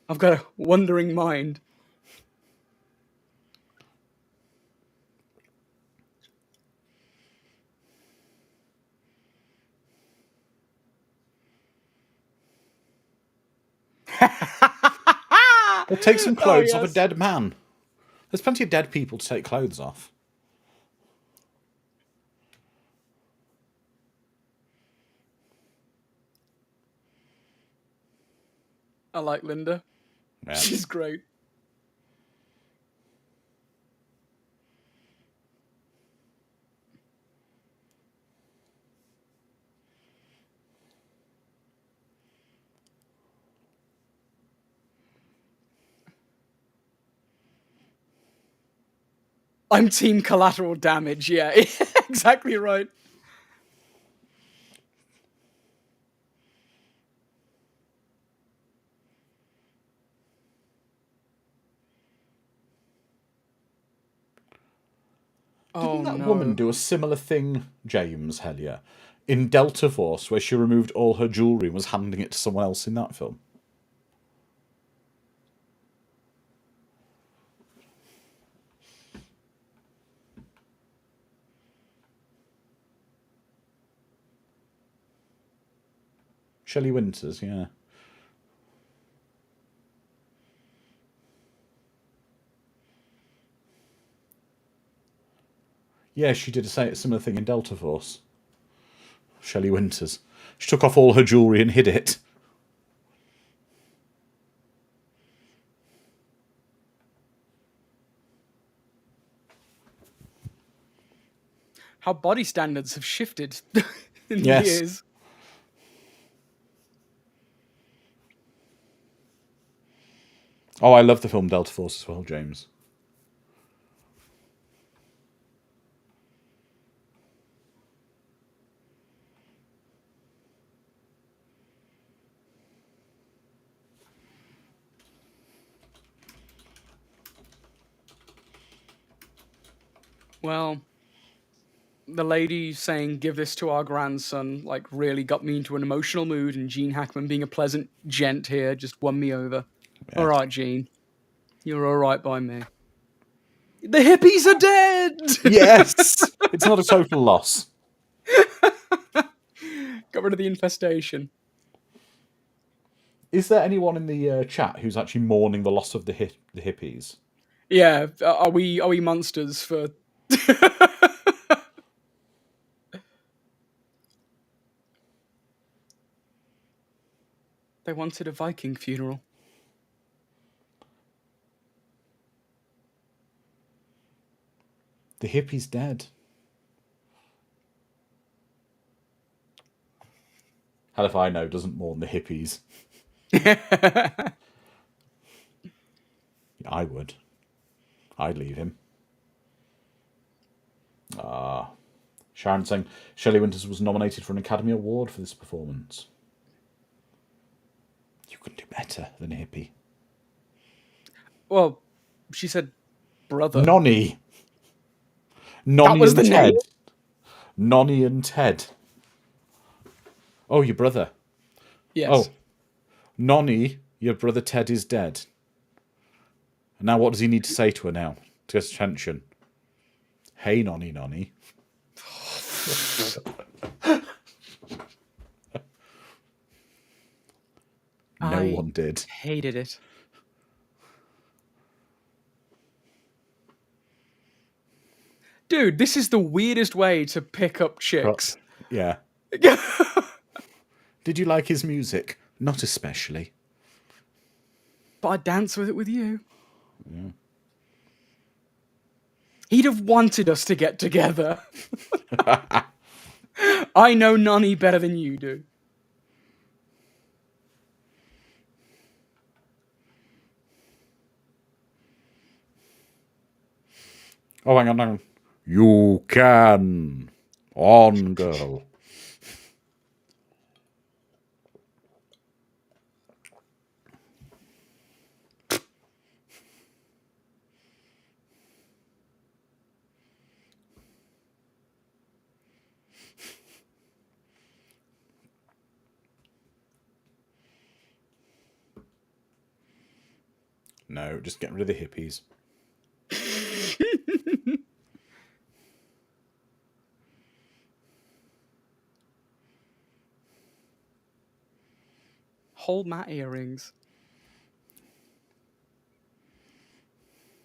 I've got a wandering mind. Or take some clothes off a yes. dead man. There's plenty of dead people to take clothes off. I like Linda. Yeah. She's great. I'm team collateral damage, yeah. Exactly right. Didn't that woman do a similar thing, James Hellier, in Delta Force, where she removed all her jewellery and was handing it to someone else in that film? Shelley Winters, yeah. Yeah, she did a similar thing in Delta Force. Shelley Winters. She took off all her jewellery and hid it. How body standards have shifted in Yes. years. Oh, I love the film Delta Force as well, James. Well, the lady saying "give this to our grandson" like really got me into an emotional mood, and Gene Hackman being a pleasant gent here just won me over. Yes. All right, Gene, you're all right by me. The hippies are dead. Yes! It's not a total loss. Got rid of the infestation. Is there anyone in the chat who's actually mourning the loss of the hippies? Yeah, are we monsters for? They wanted a Viking funeral. The hippie's dead. Hell if I know doesn't mourn the hippies. I would. I'd leave him. Sharon saying Shelley Winters was nominated for an Academy Award for this performance. You could do better than Hippie. Well, she said brother. Nonny. That was the Ted. name? Nonny and Ted. Oh, your brother. Yes. Oh. Nonny, your brother Ted is dead. And now what does he need to say to her now? To get attention. Hey, Nonny, Nonny. No one did. Hated it. Dude, this is the weirdest way to pick up chicks. Yeah. Did you like his music? Not especially. But I'd dance with it with you. Yeah. He'd have wanted us to get together. I know Nonny better than you do. Oh, hang on. You can. On, girl. No, just get rid of the hippies. Hold my earrings.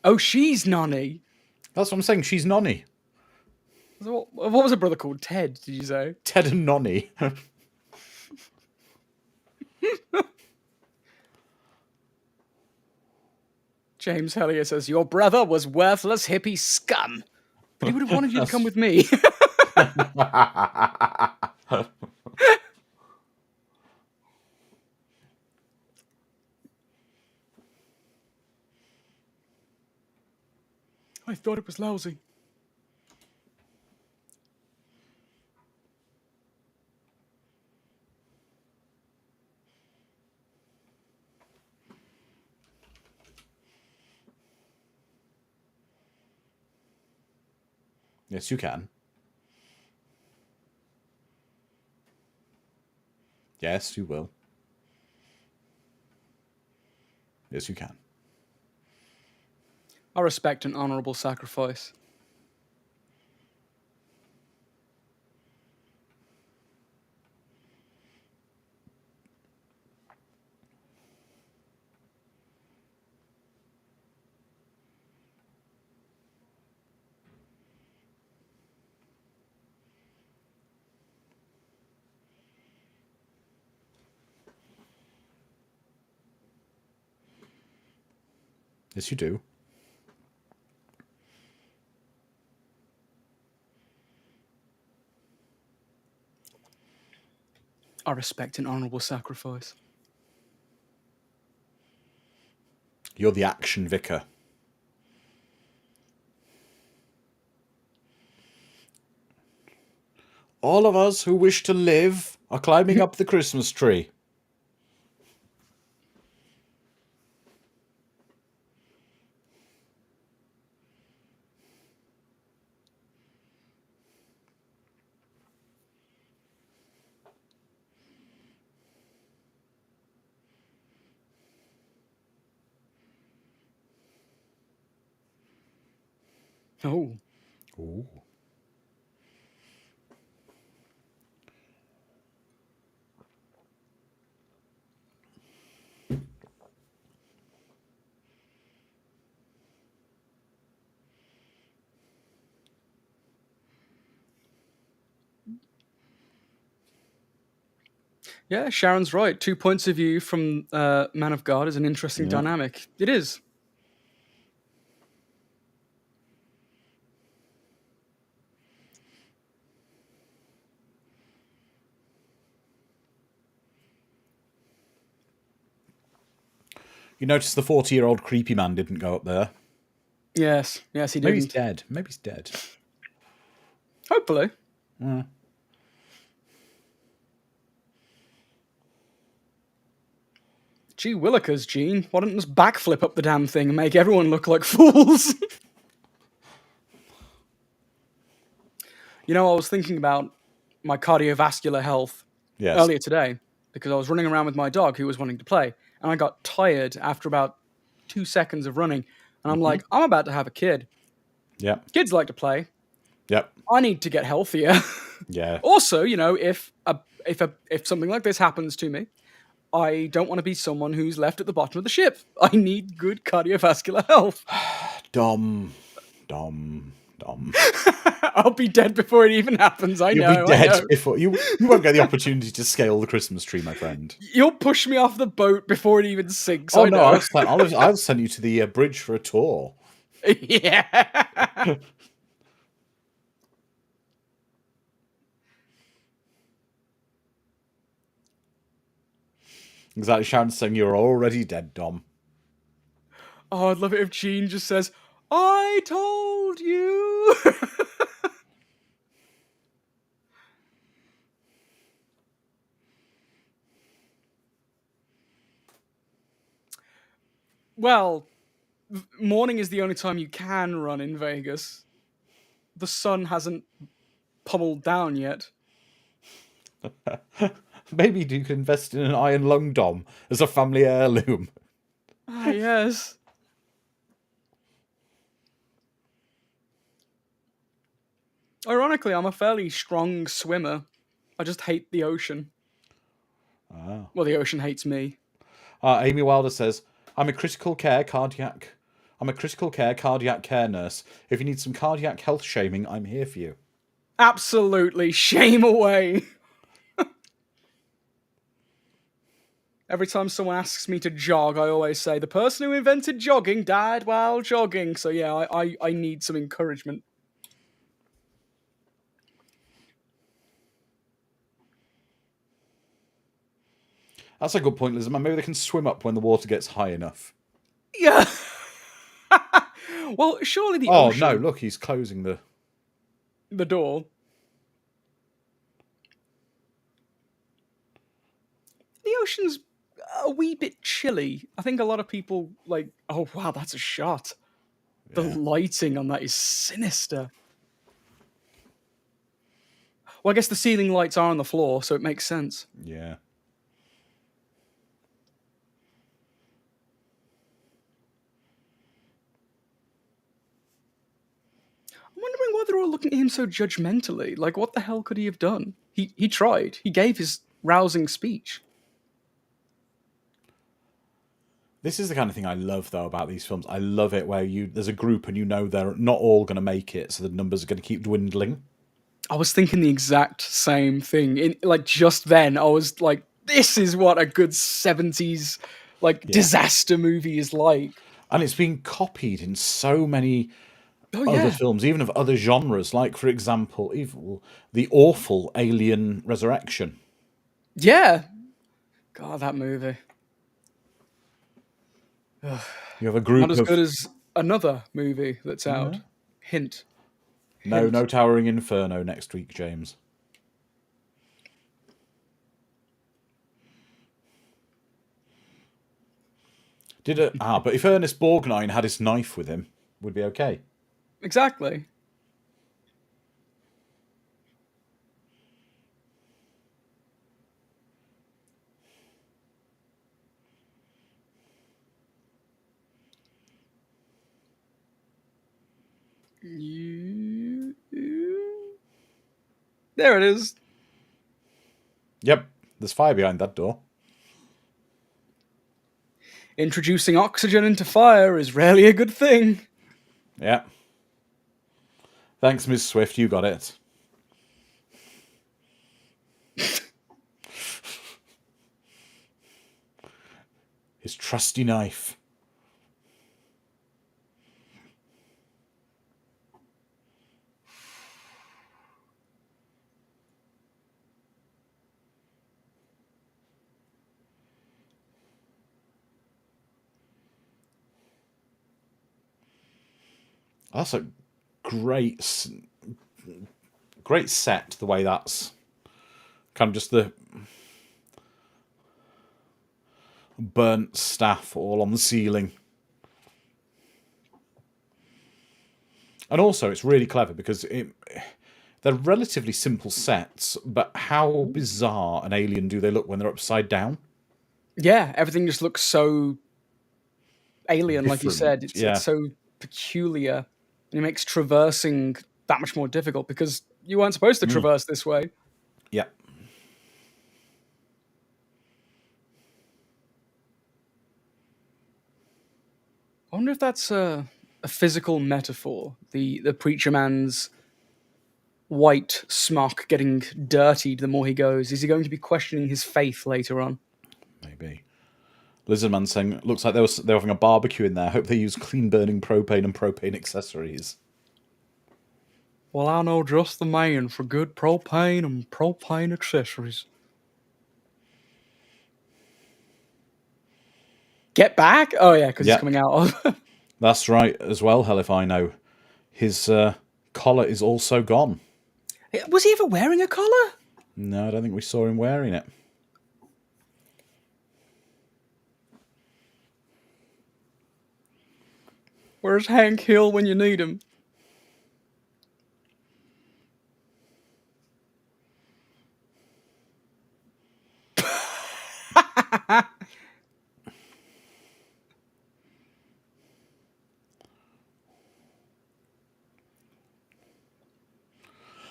Oh, she's Nonny. That's what I'm saying. She's Nonny. What was her brother called? Ted, did you say? Ted and Nonny. James Hellier says, your brother was worthless hippie scum. But he would have wanted you to come with me. I thought it was lousy. Yes, you can. Yes, you will. Yes, you can. I respect an honourable sacrifice. Yes, you do. I respect an honourable sacrifice. You're the action vicar. All of us who wish to live are climbing up the Christmas tree. Oh. Ooh. Yeah, Sharon's right. 2 points of view from Man of God is an interesting dynamic. It is. You notice the 40-year-old creepy man didn't go up there. Yes, yes, he Maybe he's didn't. dead. Maybe he's dead. Hopefully. Gee willikers, Gene. Why don't you just backflip up the damn thing and make everyone look like fools? You know, I was thinking about my cardiovascular health Yes. earlier today because I was running around with my dog who was wanting to play, and I got tired after about 2 seconds of running. And I'm like, I'm about to have a kid. Yep. Kids like to play. Yep. I need to get healthier. Yeah. Also, you know, if something like this happens to me, I don't want to be someone who's left at the bottom of the ship. I need good cardiovascular health. Dom. I'll be dead before it even happens. I You'll know. be I dead know. before you won't get the opportunity to scale the Christmas tree, my friend. You'll push me off the boat before it even sinks. Oh I no, know. I'll send you to the bridge for a tour. Yeah. Exactly, Sharon saying you're already dead, Dom. Oh, I'd love it if Gene just says, "I told you." Well, morning is the only time you can run in Vegas. The sun hasn't pummeled down yet. Maybe you could invest in an iron lung, Dom, as a family heirloom. Ah, yes. Ironically, I'm a fairly strong swimmer. I just hate the ocean. Well, the ocean hates me. Amy Wilder says, I'm a critical care cardiac care nurse. If you need some cardiac health shaming, I'm here for you. Absolutely, shame away. Every time someone asks me to jog, I always say, the person who invented jogging died while jogging. So yeah, I need some encouragement. That's a good point, Liz. Maybe they can swim up when the water gets high enough. Yeah. Well, surely the Oh, ocean... no, look, he's closing the door. The ocean's a wee bit chilly. I think a lot of people like, oh wow, that's a shot. The lighting on that is sinister. Well, I guess the ceiling lights are on the floor, so it makes sense. Yeah. I'm wondering why they're all looking at him so judgmentally. Like, what the hell could he have done? He tried. He gave his rousing speech. This is the kind of thing I love, though, about these films. I love it where there's a group and you know they're not all going to make it, so the numbers are going to keep dwindling. I was thinking the exact same thing. Like, just then, I was like, this is what a good 70s, disaster movie is like. And it's being copied in so many Oh, other yeah. films, even of other genres, like, for example, the awful Alien Resurrection. Yeah. God, that movie. You have a group Not as of... good as another movie that's out. Hint. No Towering Inferno next week, James. But if Ernest Borgnine had his knife with him, would be okay. Exactly. There it is. Yep, there's fire behind that door. Introducing oxygen into fire is rarely a good thing. Yeah. Thanks, Ms. Swift, you got it. His trusty knife. That's a great, great set. The way that's kind of just the burnt staff all on the ceiling. And also, it's really clever because they're relatively simple sets, but how bizarre and alien do they look when they're upside down? Yeah, everything just looks so alien, like you Different, said. It's yeah. it's so peculiar, and it makes traversing that much more difficult because you weren't supposed to traverse this way. Yeah. I wonder if that's a physical metaphor. The preacher man's white smock getting dirtied the more he goes. Is he going to be questioning his faith later on? Maybe. Lizardman saying, looks like they're having a barbecue in there. Hope they use clean burning propane and propane accessories. Well, I know just the man for good propane and propane accessories. Get back? Oh yeah, because he's Yep. coming out of. That's right as well, hell if I know. His collar is also gone. Was he ever wearing a collar? No, I don't think we saw him wearing it. Where's Hank Hill when you need him?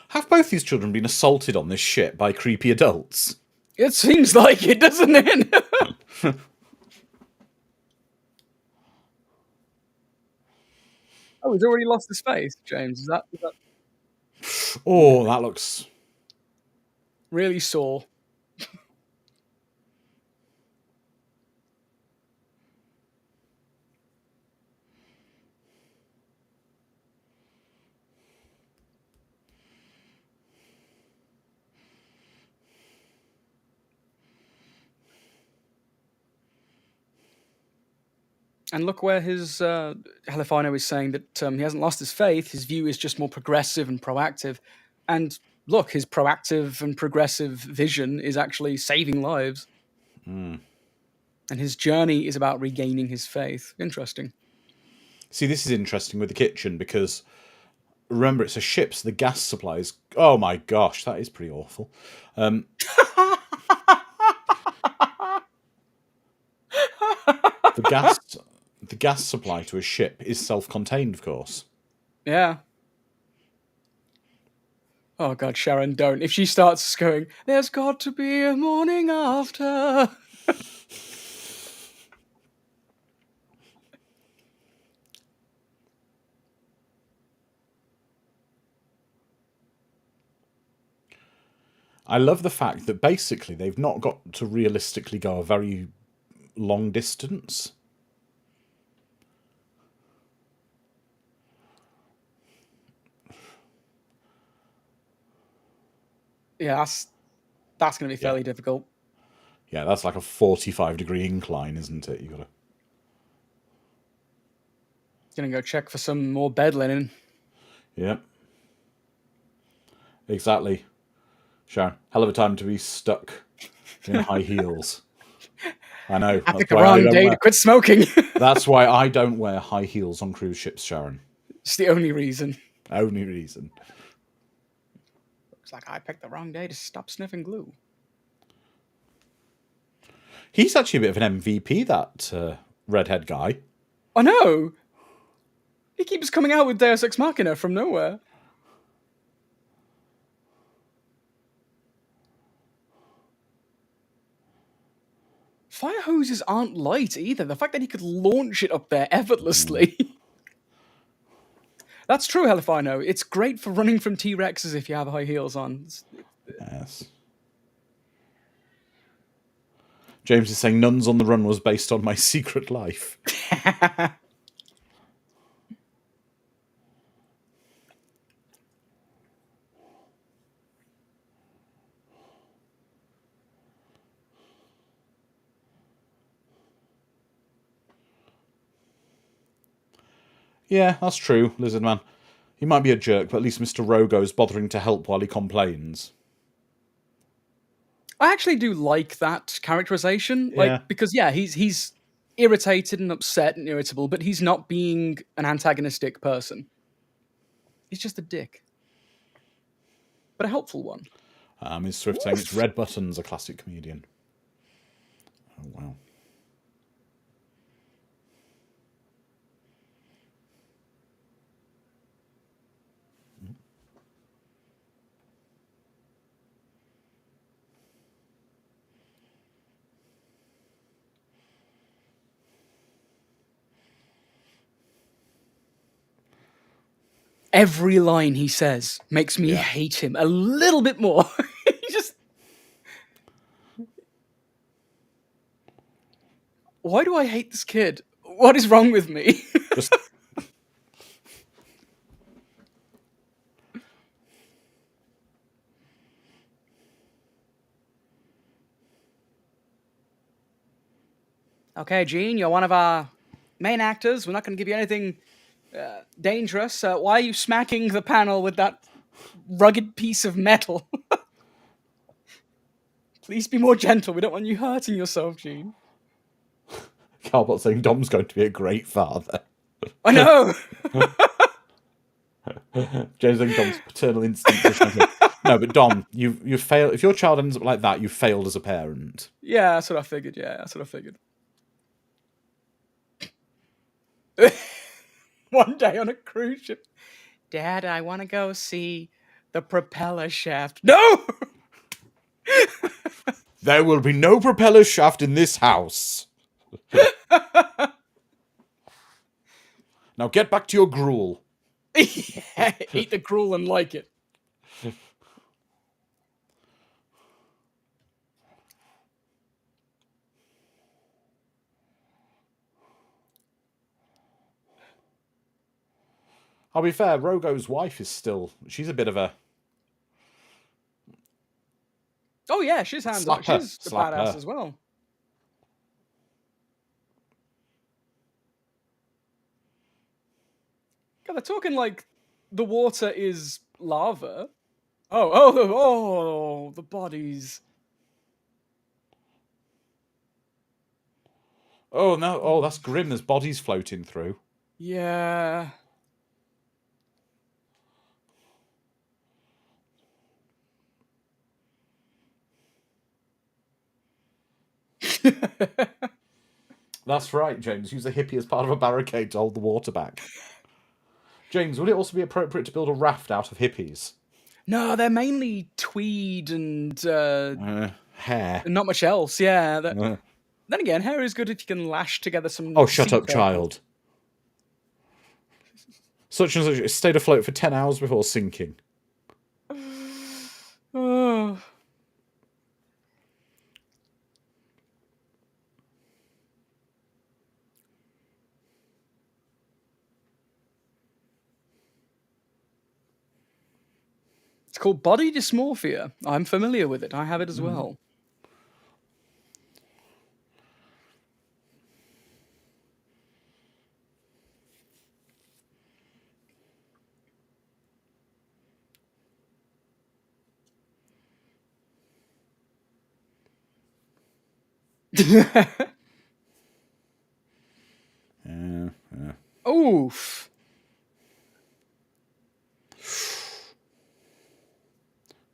Have both these children been assaulted on this ship by creepy adults? It seems like it, doesn't it? Oh, he's already lost his face, James. Is that Oh, that looks... really sore? And look where his Halifino is saying that he hasn't lost his faith. His view is just more progressive and proactive. And look, his proactive and progressive vision is actually saving lives. And his journey is about regaining his faith. Interesting. See, this is interesting with the kitchen because remember, it's a ship, so the gas supplies. Oh my gosh, that is pretty awful. The gas supply to a ship is self-contained, of course. Yeah. Oh God, Sharon, don't. If she starts going, there's got to be a morning after. I love the fact that basically they've not got to realistically go a very long distance. Yeah, that's going to be fairly difficult. Yeah, that's like a 45-degree incline, isn't it? You gotta. Gonna go check for some more bed linen. Yeah. Exactly. Sharon, hell of a time to be stuck in high heels. I know. I picked the wrong day to quit smoking. That's why I don't wear high heels on cruise ships, Sharon. It's the only reason. Only reason. Looks like I picked the wrong day to stop sniffing glue. He's actually a bit of an MVP, that redhead guy. I know. He keeps coming out with Deus Ex Machina from nowhere. Fire hoses aren't light either. The fact that he could launch it up there effortlessly. That's true, Halifino. It's great for running from T-Rexes if you have high heels on. Yes. James is saying Nuns on the Run was based on My Secret Life. Yeah, that's true, Lizard Man. He might be a jerk, but at least Mr. Rogo's bothering to help while he complains. I actually do like that characterization, Yeah. because yeah, he's irritated and upset and irritable, but he's not being an antagonistic person. He's just a dick, but a helpful one. Ms. Swift saying it's Red Button's a classic comedian. Oh, wow. Every line he says makes me Yeah. hate him a little bit more. He just... Why do I hate this kid? What is wrong with me? Just Okay, Gene, you're one of our main actors. We're not going to give you anything dangerous. Why are you smacking the panel with that rugged piece of metal? Please be more gentle. We don't want you hurting yourself, Gene. Carbot saying Dom's going to be a great father. I know. James saying Dom's paternal instinct. No, but Dom, you failed. If your child ends up like that, you've failed as a parent. Yeah, that's what I figured. Yeah, that's what I figured. One day on a cruise ship, Dad, I want to go see the propeller shaft. No! There will be no propeller shaft in this house. Now get back to your gruel. Yeah, eat the gruel and like it. I'll be fair, Rogo's wife is still... She's a bit of a... Oh yeah, she's hands on. Slap her, She's a slap badass her. as well. God, they're talking like the water is lava. Oh, the bodies. Oh, no. Oh, that's grim. There's bodies floating through. Yeah. That's right, James. Use a hippie as part of a barricade to hold the water back. James, would it also be appropriate to build a raft out of hippies? No, they're mainly tweed and Hair. not much else. Yeah. Uh. Then again, hair is good if you can lash together some. Oh, shut sea up, turtle. child. Such and such stayed afloat for 10 hours before sinking. Oh. It's called body dysmorphia. I'm familiar with it. I have it as well. Yeah. Oof.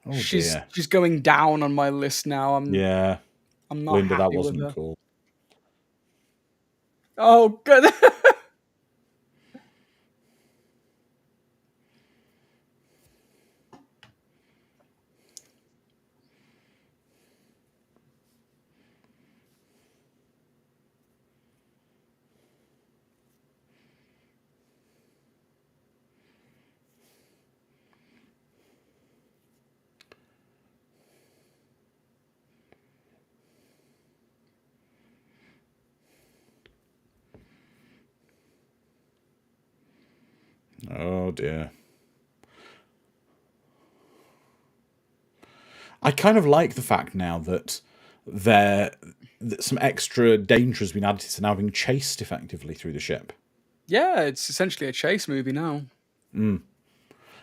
Oh, She's dear. going down on my list now. Yeah. I'm not Linda, that happy with wasn't her. cool. Oh, good. Oh, dear. I kind of like the fact now that that some extra danger has been added to now being chased effectively through the ship. Yeah, it's essentially a chase movie now.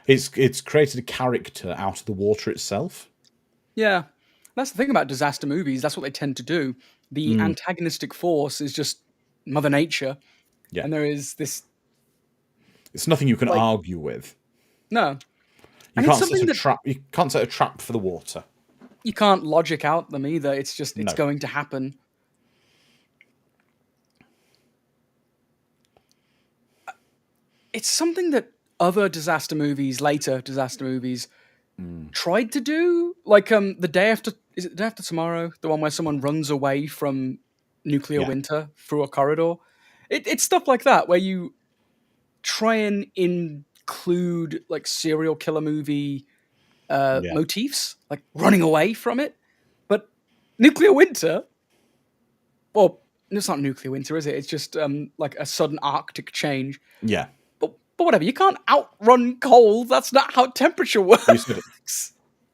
It's created a character out of the water itself. Yeah, that's the thing about disaster movies. That's what they tend to do. The antagonistic force is just Mother Nature, Yeah, and there is this it's nothing you can like argue with. no, You and it's can't set something a that trap. You can't set a trap for the water. you can't logic out them either. It's just it's No. going to happen. It's something that other disaster movies, later disaster movies, tried to do. Like the day after, is it the day after tomorrow? The one where someone runs away from nuclear Yeah. winter through a corridor. It's stuff like that where you try and include like serial killer movie Yeah. motifs, like running away from it. But nuclear winter, well, it's not nuclear winter, is it? It's just like a sudden Arctic change. Yeah. But whatever, you can't outrun cold. That's not how temperature works.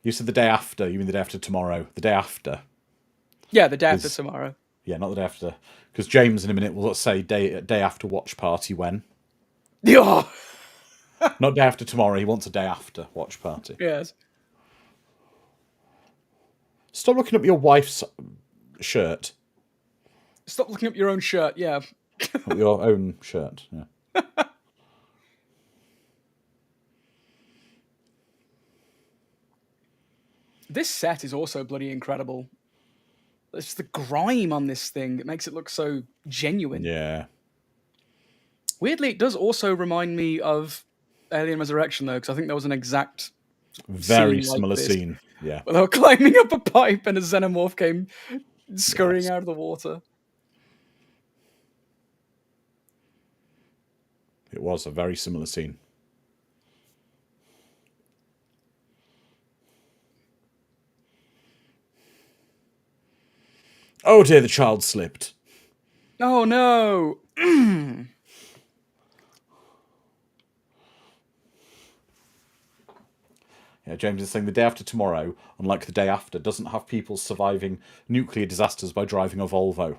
You said the day after. You mean the day after tomorrow? The day after. Yeah, the day after tomorrow. Yeah, not the day after. Because James in a minute will say day after watch party when. Yeah. Not day after tomorrow. He wants a day after watch party. Yes. Stop looking up your wife's shirt. Stop looking up your own shirt. Yeah. Your own shirt. Yeah. This set is also bloody incredible. It's the grime on this thing. It makes it look so genuine. Yeah. Weirdly, it does also remind me of Alien Resurrection, though, because I think there was an exact Very scene like similar this, scene. Yeah. where they were climbing up a pipe and a xenomorph came scurrying out of the water. It was a very similar scene. Oh dear, the child slipped. Oh no! Yeah, James is saying the day after tomorrow, unlike the day after, doesn't have people surviving nuclear disasters by driving a Volvo.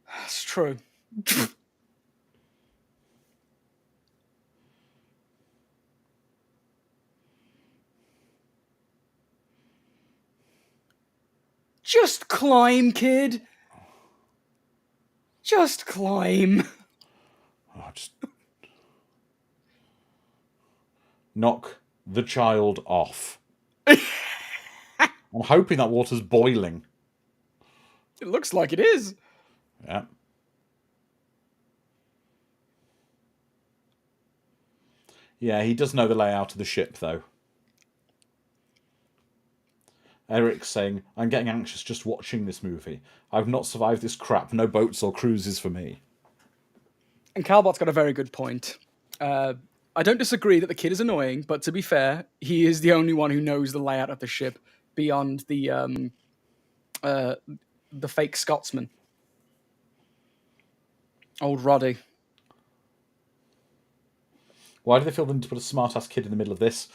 That's true. Just climb, kid. Just climb. Oh, just knock the child off. I'm hoping that water's boiling. It looks like it is. Yeah. Yeah, he does know the layout of the ship, though. Eric's saying, I'm getting anxious just watching this movie. I've not survived this crap. No boats or cruises for me. And Calbot's got a very good point. I don't disagree that the kid is annoying, but to be fair, he is the only one who knows the layout of the ship beyond the fake Scotsman. Old Roddy. Why do they feel the need to put a smart-ass kid in the middle of this?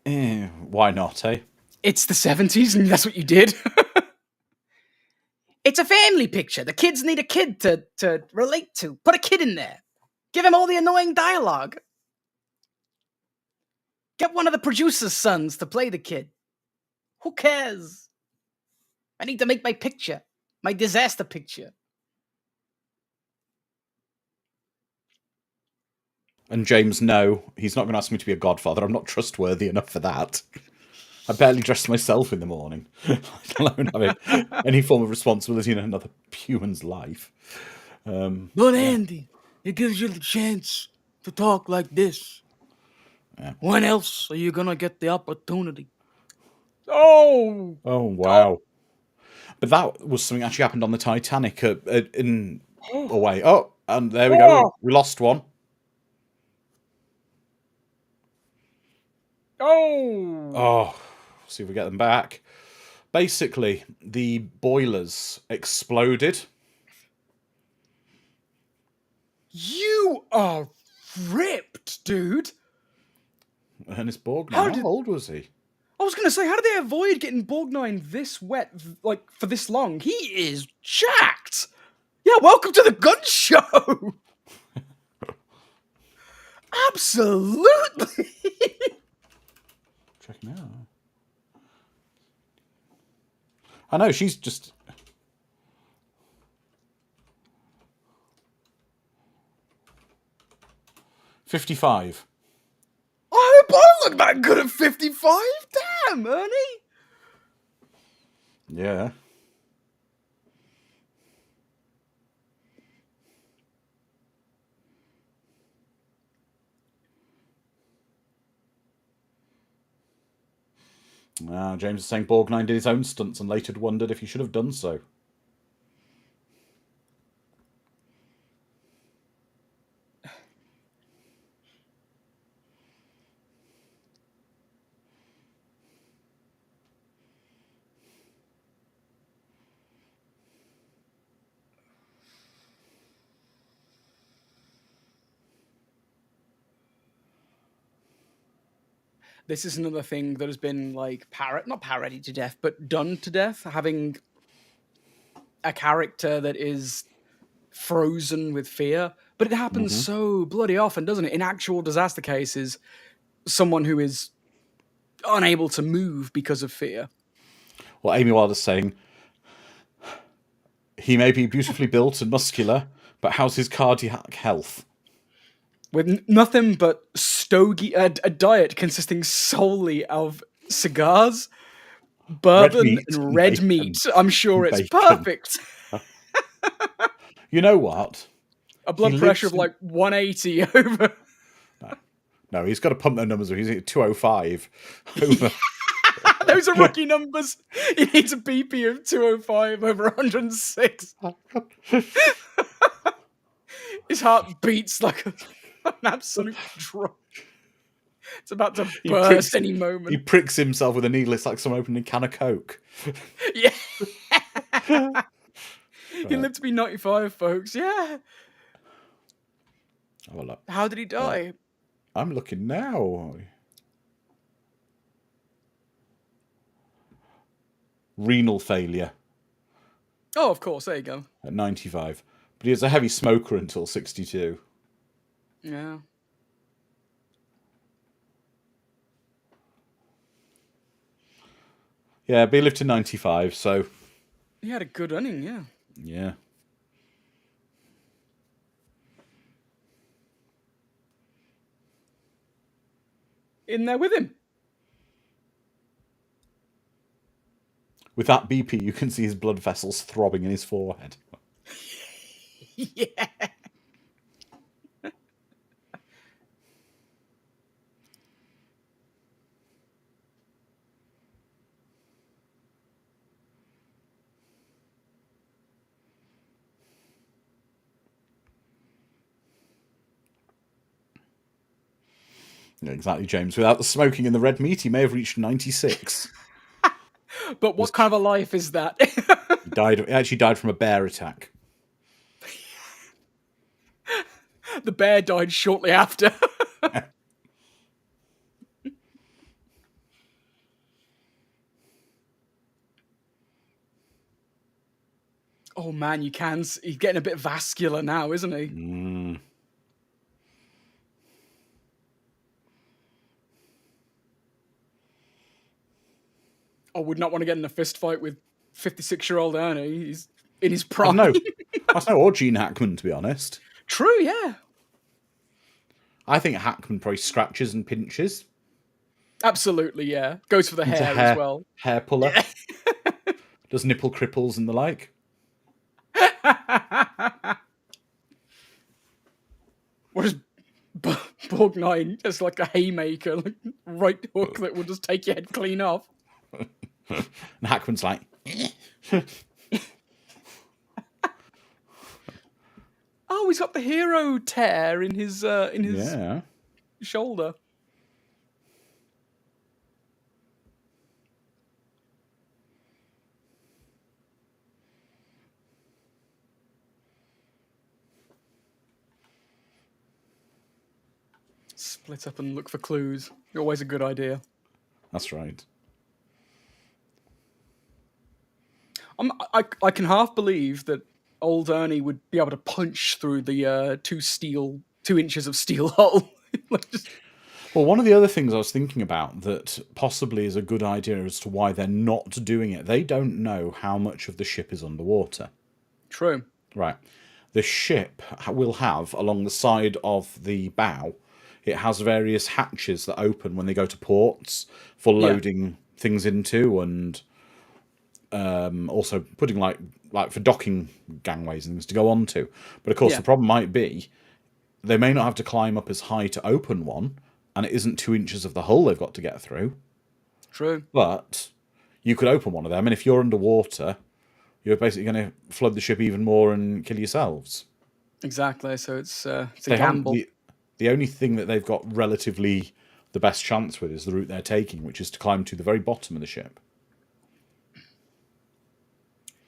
Why not, eh? It's the 70s, and that's what you did. It's a family picture. The kids need a kid to relate to. Put a kid in there. Give him all the annoying dialogue. Get one of the producer's sons to play the kid. Who cares? I need to make my picture. My disaster picture. And James, no, he's not going to ask me to be a godfather. I'm not trustworthy enough for that. I barely dress myself in the morning, let alone having any form of responsibility in another human's life. But Andy, it gives you the chance to talk like this. Yeah. When else are you gonna get the opportunity? Oh! Oh, wow. But that was something that actually happened on the Titanic in a way. Oh, and there we go. We lost one. Oh, see if we get them back. Basically, the boilers exploded. You are ripped, dude. Ernest Borgnine, how old was he? I was gonna say, how did they avoid getting Borgnine this wet, like, for this long? He is jacked. Yeah, welcome to the gun show. Absolutely. Checking out. I know, she's just... $55. I hope I look that good at 55. Damn, Ernie. Yeah. James is saying Borgnine did his own stunts and later wondered if he should have done so. This is another thing that has been like not parodied to death, but done to death. Having a character that is frozen with fear, but it happens so bloody often, doesn't it? In actual disaster cases, someone who is unable to move because of fear. Well, Amy Wilder's saying, he may be beautifully built and muscular, but how's his cardiac health? With nothing but a diet consisting solely of cigars, bourbon, and red meat. I'm sure it's perfect. You know what? A blood pressure of like 180 over. No, he's got to pump their numbers. He's at 205 over. Those are rookie numbers. He needs a BP of 205 over 106. His heart beats like an absolute drum. It's about to burst any moment. He pricks himself with a needle. It's like someone opening a can of Coke. Yeah. He lived to be 95, folks. Yeah. Oh, look. How did he die? I'm looking now. Renal failure. Oh, of course. There you go. At 95. But he was a heavy smoker until 62. Yeah. Yeah, but he lived to 95, so... He had a good running, yeah. Yeah. In there with him. With that BP, you can see his blood vessels throbbing in his forehead. Yeah. Yeah, exactly, James. Without the smoking and the red meat, he may have reached 96. But what kind of a life is that? He actually died from a bear attack. The bear died shortly after. Oh man, he's getting a bit vascular now, isn't he? Mm. I would not want to get in a fist fight with 56-year-old Ernie. He's in his prime. No, that's no or Gene Hackman, to be honest. True, yeah. I think Hackman probably scratches and pinches. Absolutely, yeah. Goes for the hair as well. Hair puller. Does nipple cripples and the like. What is Borgnine? Just like a haymaker, like right hook that will just take your head clean off. And Hackman's like... Oh, he's got the hero tear in his shoulder. Split up and look for clues. Always a good idea. That's right. I can half believe that old Ernie would be able to punch through the 2 inches of steel hull Like, just, Well, one of the other things I was thinking about that possibly is a good idea as to why they're not doing it, they don't know how much of the ship is underwater. true. Right. The ship will have, along the side of the bow, it has various hatches that open when they go to ports for loading things into, and also putting like for docking gangways and things to go onto. But of course, the problem might be they may not have to climb up as high to open one, and it isn't 2 inches of the hull they've got to get through. True. But you could open one of them, and if you're underwater, you're basically going to flood the ship even more and kill yourselves. Exactly. So it's a gamble. The only thing that they've got relatively the best chance with is the route they're taking, which is to climb to the very bottom of the ship.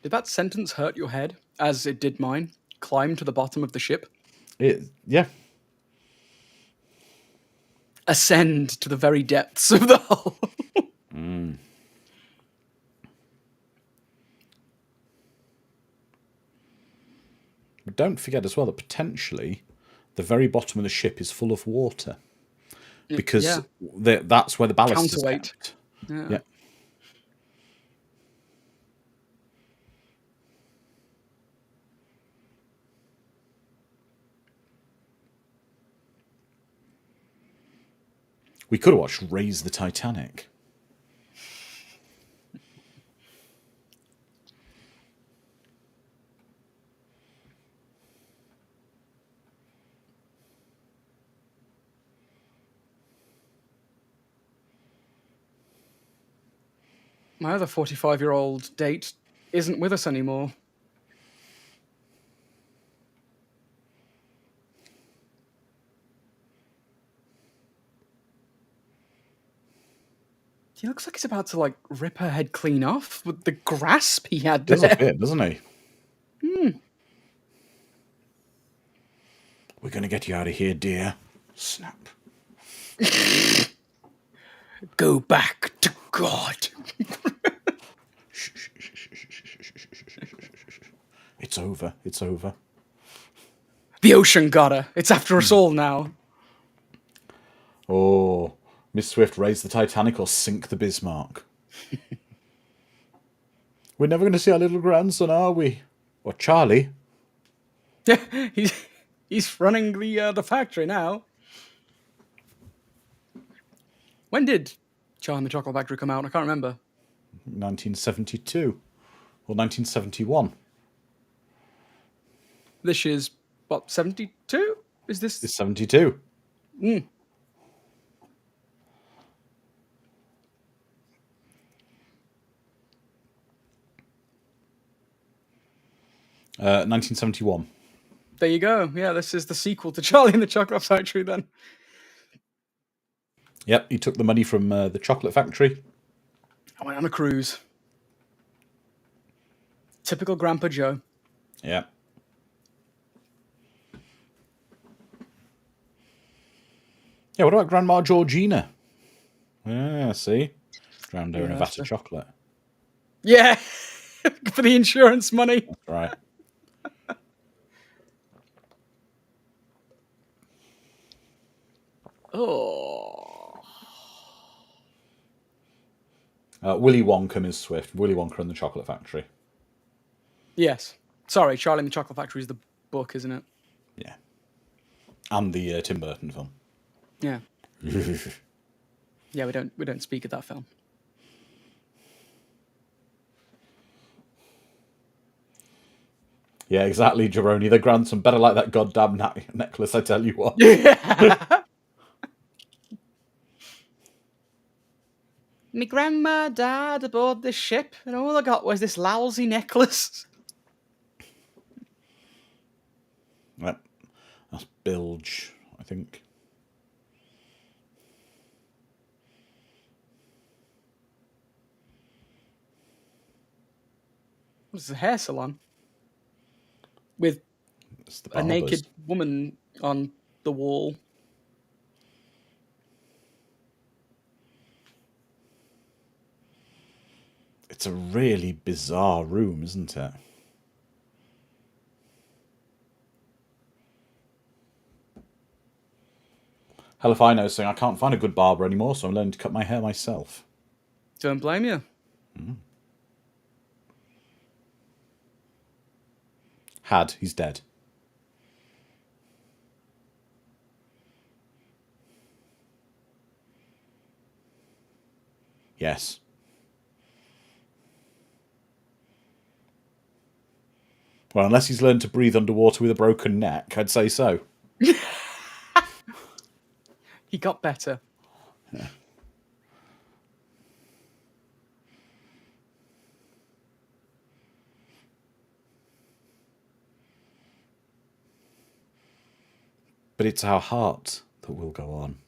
Did that sentence hurt your head, as it did mine? Climb to the bottom of the ship? Yeah. Ascend to the very depths of the hull. But don't forget as well that potentially the very bottom of the ship is full of water. Because that's where the ballast is kept. Yeah. We could have watched Raise the Titanic. My other 45-year-old date isn't with us anymore. He looks like he's about to, like, rip her head clean off with the grasp he had there. Does a bit, doesn't he? We're going to get you out of here, dear. Snap. Go back to God. It's over. It's over. The ocean got her. It's after us all now. Oh, Miss Swift, raise the Titanic or sink the Bismarck. We're never going to see our little grandson, are we? Or Charlie. Yeah, he's running the factory now. When did Charlie and the Chocolate Factory come out? I can't remember. 1972 or 1971. This is what, 72? Is this? It's 72. 1971. There you go. Yeah, this is the sequel to Charlie and the Chocolate Factory then. Yep, he took the money from the chocolate factory. I went on a cruise. Typical Grandpa Joe. Yeah. Yeah, what about Grandma Georgina? Yeah, see? Drowned her in a vat of chocolate. Yeah, for the insurance money. That's right. Oh. Willy Wonka, Ms. Swift. Willy Wonka and the Chocolate Factory. Yes. Sorry, Charlie and the Chocolate Factory is the book, isn't it? Yeah. And the Tim Burton film. Yeah. Yeah, we don't speak of that film. Yeah, exactly, Jeroni. The grandson better like that goddamn necklace, I tell you what. Yeah. My grandma died aboard this ship, and all I got was this lousy necklace. Yep. That's Bilge, I think. This is a hair salon with a barbers. naked woman on the wall. It's a really bizarre room, isn't it? Hell if I know, saying I can't find a good barber anymore, so I'm learning to cut my hair myself. Don't blame you. He's dead. Yes. Well, unless he's learned to breathe underwater with a broken neck, I'd say so. He got better. Yeah. But it's our heart that will go on.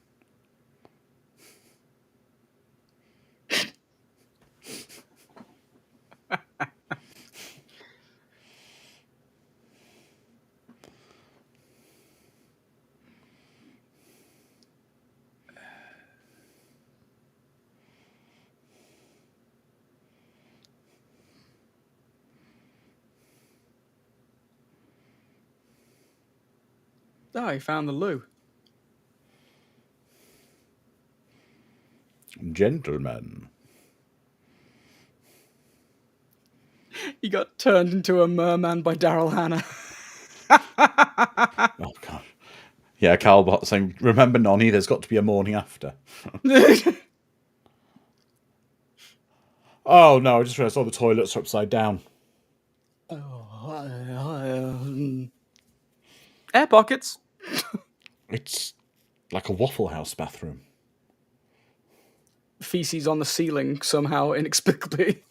Oh, he found the loo. Gentlemen. He got turned into a merman by Daryl Hannah. Oh, God. Yeah, Calbot saying, remember, Nonny, there's got to be a morning after. Oh, no, I just realised all the toilets are upside down. Air pockets. It's like a Waffle House bathroom. Feces on the ceiling somehow, inexplicably.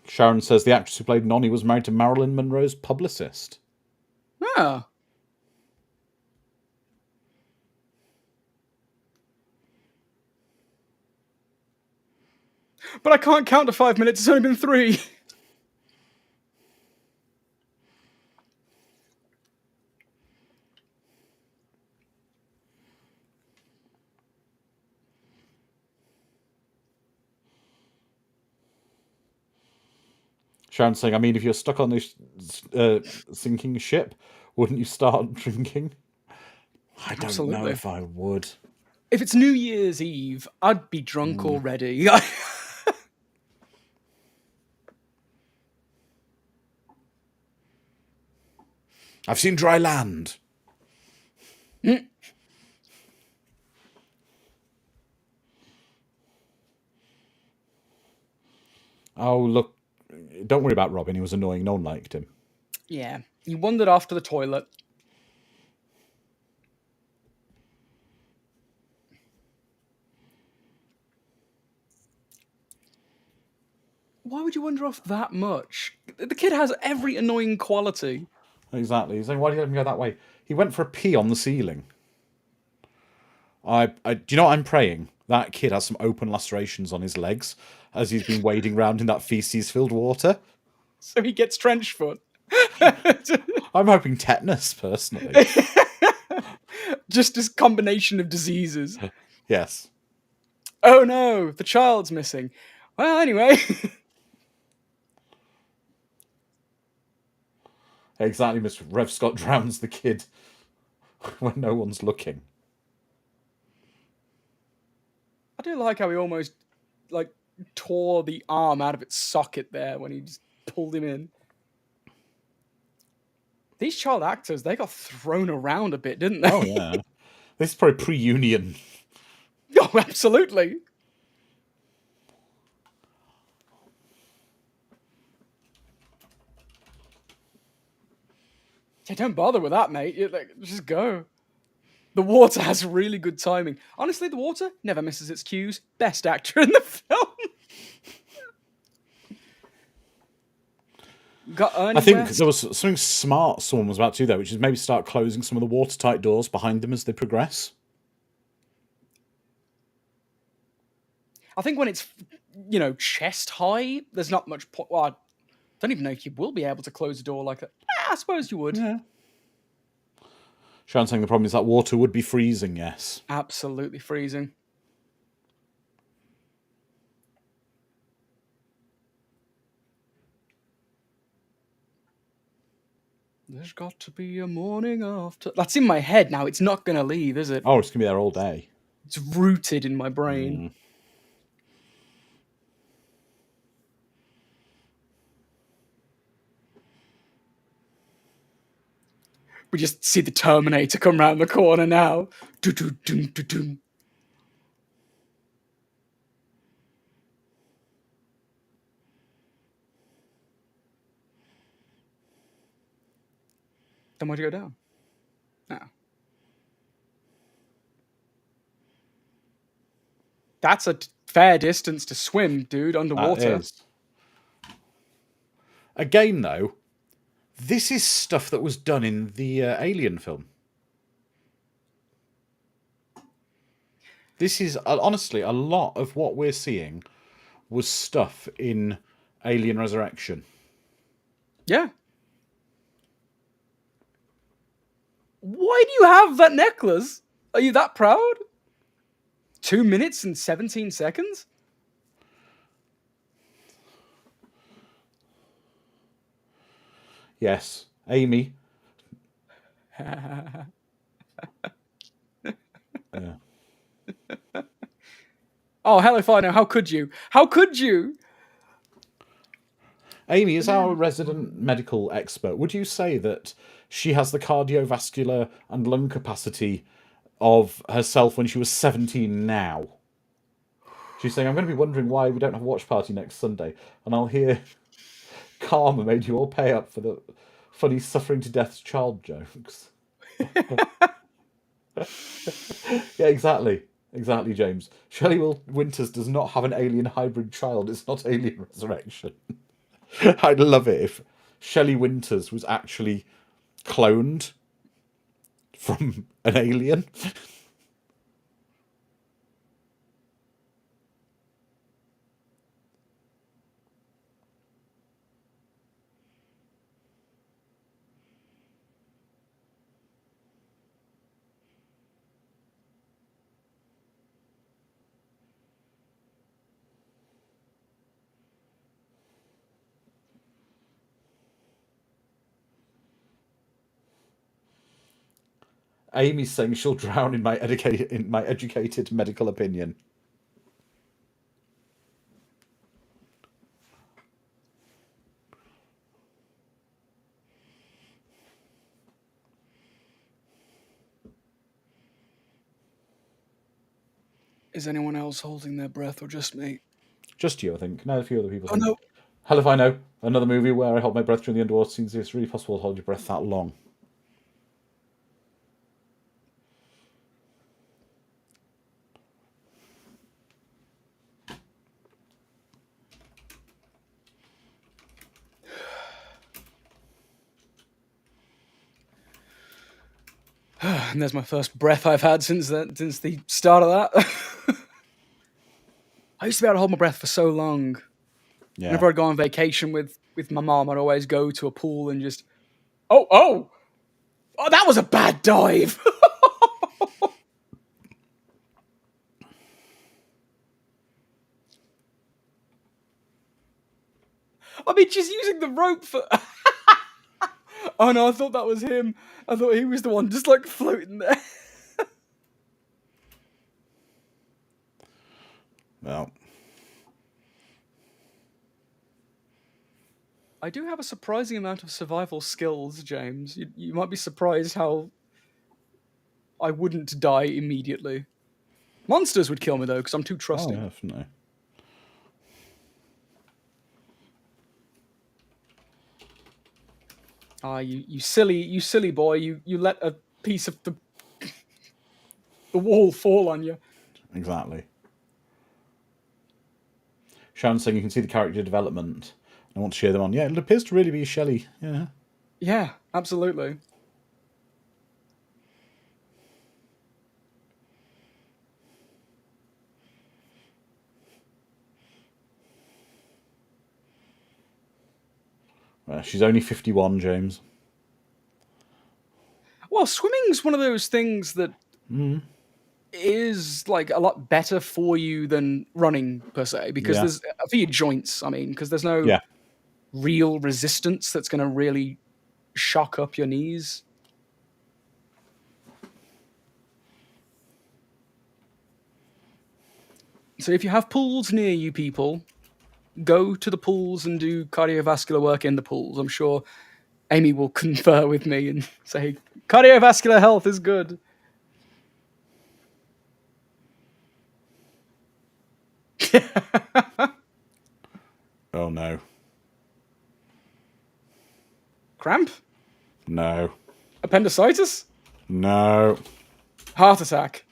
Sharon says the actress who played Nonny was married to Marilyn Monroe's publicist. Ah. But I can't count to 5 minutes. It's only been 3. Sharon saying, I mean, if you're stuck on this sinking ship, wouldn't you start drinking? I don't know if I would. If it's New Year's Eve, I'd be drunk already. I've seen dry land. Oh, look. Don't worry about Robin. He was annoying. No one liked him. Yeah. He wandered off to the toilet. Why would you wander off that much? The kid has every annoying quality. Exactly. He's saying, why did you let him go that way? He went for a pee on the ceiling. Do you know what I'm praying? That kid has some open lacerations on his legs as he's been wading around in that feces-filled water. So he gets trench foot. I'm hoping tetanus, personally. Just this combination of diseases. Yes. Oh no, the child's missing. Well, anyway. Exactly, Mr. Rev Scott drowns the kid when no one's looking. I do like how he almost, tore the arm out of its socket there when he just pulled him in. These child actors, they got thrown around a bit, didn't they? Oh, yeah. This is probably pre-union. Oh, absolutely. Yeah, don't bother with that, mate. Just go. The water has really good timing. Honestly, the water never misses its cues. Best actor in the film. Got Ernie I think West. there was something smart someone was about to do there, which is maybe start closing some of the watertight doors behind them as they progress. I think when it's, chest high, there's not much point. Well, I don't even know if you will be able to close a door like that. I suppose you would. Yeah. Sharon saying the problem is that water would be freezing, yes. Absolutely freezing. There's got to be a morning after. That's in my head now. It's not going to leave, is it? Oh, it's going to be there all day. It's rooted in my brain. We just see the Terminator come round the corner now. Do-do-dum-do-dum. Then why'd you go down? No. That's a fair distance to swim, dude, underwater. That is. Again, though, this is stuff that was done in the Alien film. This is, honestly, a lot of what we're seeing was stuff in Alien Resurrection. Yeah. Why do you have that necklace? Are you that proud? 2 minutes and 17 seconds? Yes, Amy. Yeah. Oh, hell if I know. How could you? How could you? Amy is our resident medical expert. Would you say that she has the cardiovascular and lung capacity of herself when she was 17 now? She's saying, I'm going to be wondering why we don't have a watch party next Sunday. And I'll hear Karma made you all pay up for the funny suffering to death's child jokes. Yeah, exactly. Exactly, James. Shelley Winters does not have an alien hybrid child. It's not Alien Resurrection. I'd love it if Shelley Winters was actually cloned from an alien. Amy's saying she'll drown in my educated medical opinion. Is anyone else holding their breath or just me? Just you, I think. No, a few other people. Oh, no. Hell if I know. Another movie where I hold my breath during the underwater scenes. It's really possible to hold your breath that long. And there's my first breath I've had since the start of that. I used to be able to hold my breath for so long. Yeah. Whenever I'd go on vacation with my mom, I'd always go to a pool and just, oh, that was a bad dive. I mean, just using the rope for... Oh no, I thought that was him. I thought he was the one just like floating there. Well, I do have a surprising amount of survival skills, James. You might be surprised how I wouldn't die immediately. Monsters would kill me though, because I'm too trusting. oh, definitely. Ah, you silly boy! You let a piece of the wall fall on you. Exactly. Sharon's saying you can see the character development. I want to share them on. Yeah, it appears to really be Shelley. Yeah. Yeah, absolutely. She's only 51, James. Well, swimming's one of those things that is like a lot better for you than running per se, because Yeah. there's for your joints. I mean, because there's no real resistance that's going to really shock up your knees. So if you have pools near you, people, go to the pools and do cardiovascular work in the pools. I'm sure Amy will confer with me and say cardiovascular health is good. Oh no. Cramp? No. Appendicitis? No. Heart attack?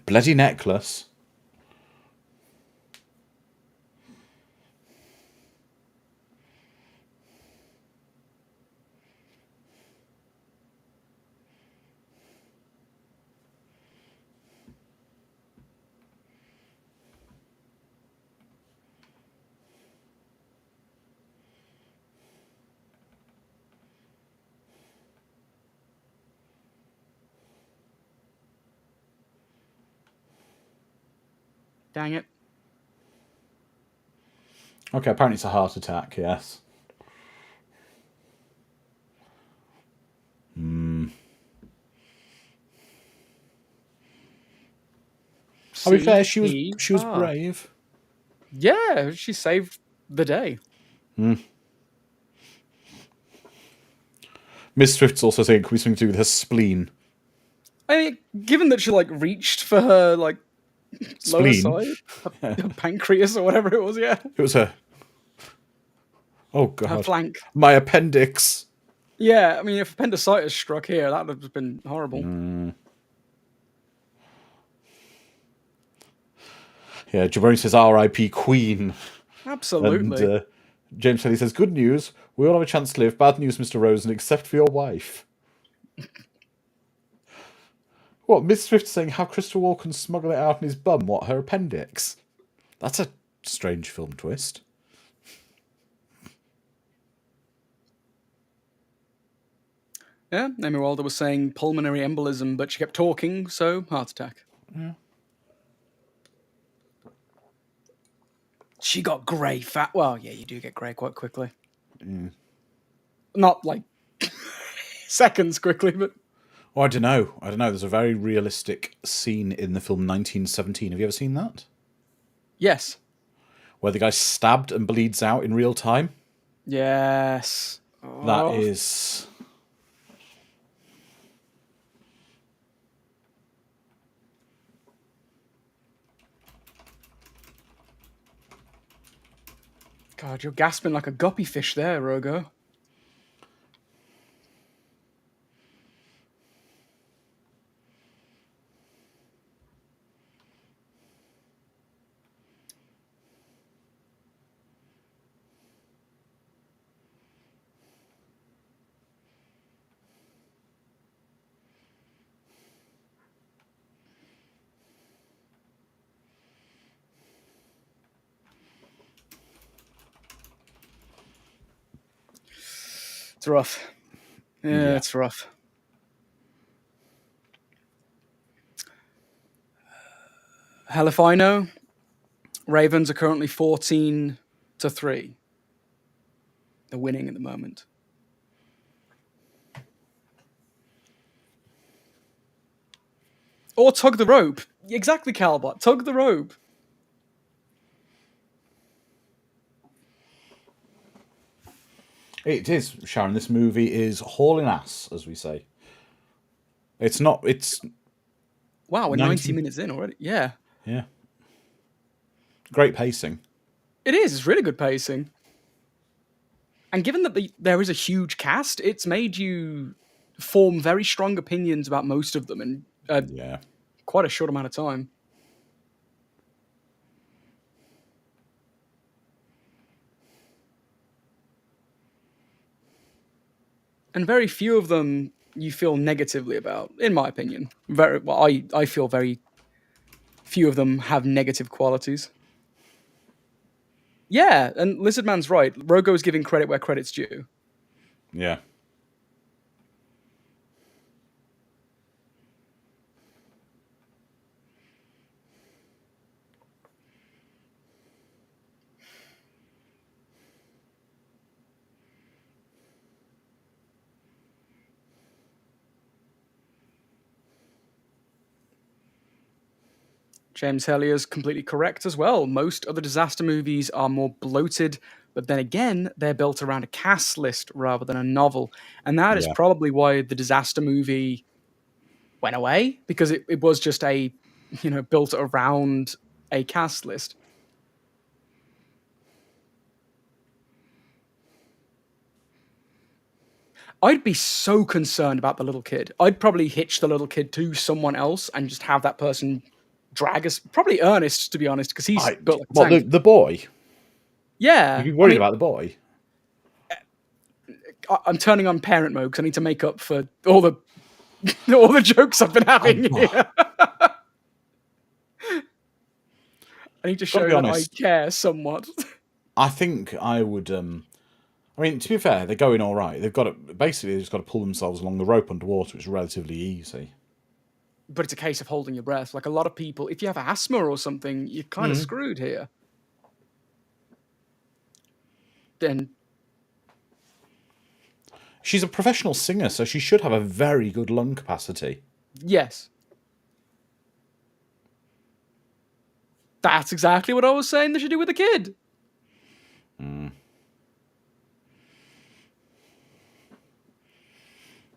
Bloody necklace. Dang it. Okay, apparently it's a heart attack, yes. To be fair, she was brave. Yeah, she saved the day. Miss Swift's also saying, can we something to do with her spleen? I mean, given that she reached for her lower Spleen? side, her pancreas or whatever it was, yeah, It was her... Oh, God. her flank. My appendix. Yeah, I mean, if appendicitis struck here, that would have been horrible. Yeah, Jabroni says R.I.P. Queen. Absolutely. And James Kelly says, good news. We all have a chance to live. Bad news, Mr. Rosen, except for your wife. What, Miss Swift saying how Christopher Walken smuggled it out in his bum? What, her appendix? That's a strange film twist. Yeah, Amy Wilder was saying pulmonary embolism, but she kept talking, so heart attack. Yeah. She got grey fat. Well, yeah, you do get grey quite quickly. Not seconds quickly, but... Oh, I don't know. There's a very realistic scene in the film 1917. Have you ever seen that? Yes. Where the guy's stabbed and bleeds out in real time? Yes. That is... God, you're gasping like a guppy fish there, Rogo. It's rough. Yeah, it's rough. Hell if I know. Ravens are currently 14-3. They're winning at the moment. Or tug the rope. Exactly, Calbot. Tug the rope. It is, Sharon. This movie is hauling ass, as we say. It's not... It's... Wow, we're 90 minutes in already. Yeah. Yeah. Great pacing. It is. It's really good pacing. And given that there is a huge cast, it's made you form very strong opinions about most of them in Yeah. quite a short amount of time. And very few of them you feel negatively about, in my opinion. Very well, I feel very few of them have negative qualities. Yeah, and Lizardman's right. Rogo's giving credit where credit's due. Yeah. James Hellier's completely correct as well. Most other disaster movies are more bloated, but then again, they're built around a cast list rather than a novel. And that is Yeah. probably why the disaster movie went away, because it was just built around a cast list. I'd be so concerned about the little kid. I'd probably hitch the little kid to someone else and just have that person drag us. Probably Ernest, to be honest, because he's built like a Well, tank. the boy. Yeah, You'd be worried about the boy. I'm turning on parent mode because I need to make up for all the all the jokes I've been having here. I need to show be that I honest. care somewhat. I think I would. I mean, to be fair, they're going all right. They've just got to pull themselves along the rope underwater, which is relatively easy. But it's a case of holding your breath. Like a lot of people, if you have asthma or something, you're kind of screwed here. Then She's a professional singer, so she should have a very good lung capacity. yes. That's exactly what I was saying they should do with the kid.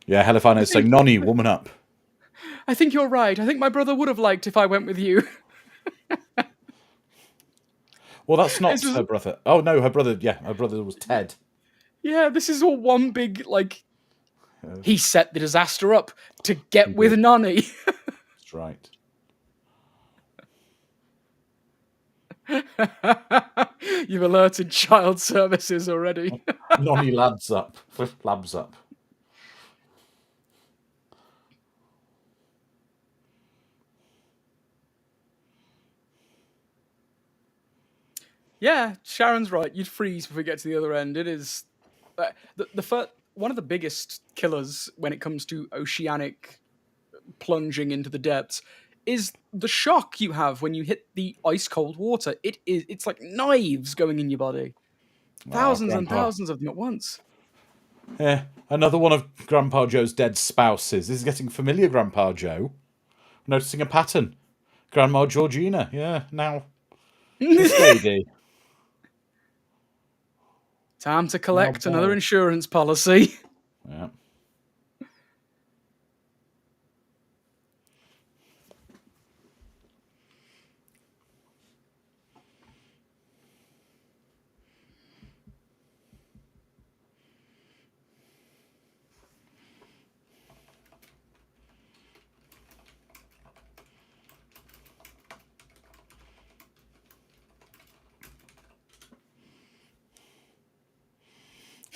Yeah, Helifino's saying, Nonny, woman up. I think you're right. I think my brother would have liked if I went with you. Well, that's not This is- her brother. Oh, no, her brother was Ted. Yeah, this is all one big, he set the disaster up to get with Nonny. That's right. You've alerted child services already. Nonny labs up. Labs up. Yeah, Sharon's right. You'd freeze before we get to the other end. It is one of the biggest killers when it comes to oceanic plunging into the depths is the shock you have when you hit the ice cold water. It's like knives going in your body. Thousands and thousands of them at once. Yeah, another one of Grandpa Joe's dead spouses. This is getting familiar, Grandpa Joe. Noticing a pattern. Grandma Georgina. Yeah, now this lady. Time to collect Now, another boy. insurance policy. Yeah.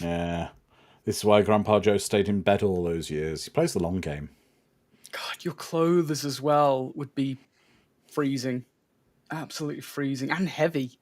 Yeah. This is why Grandpa Joe stayed in bed all those years. He plays the long game. God, your clothes as well would be freezing. Absolutely freezing and heavy.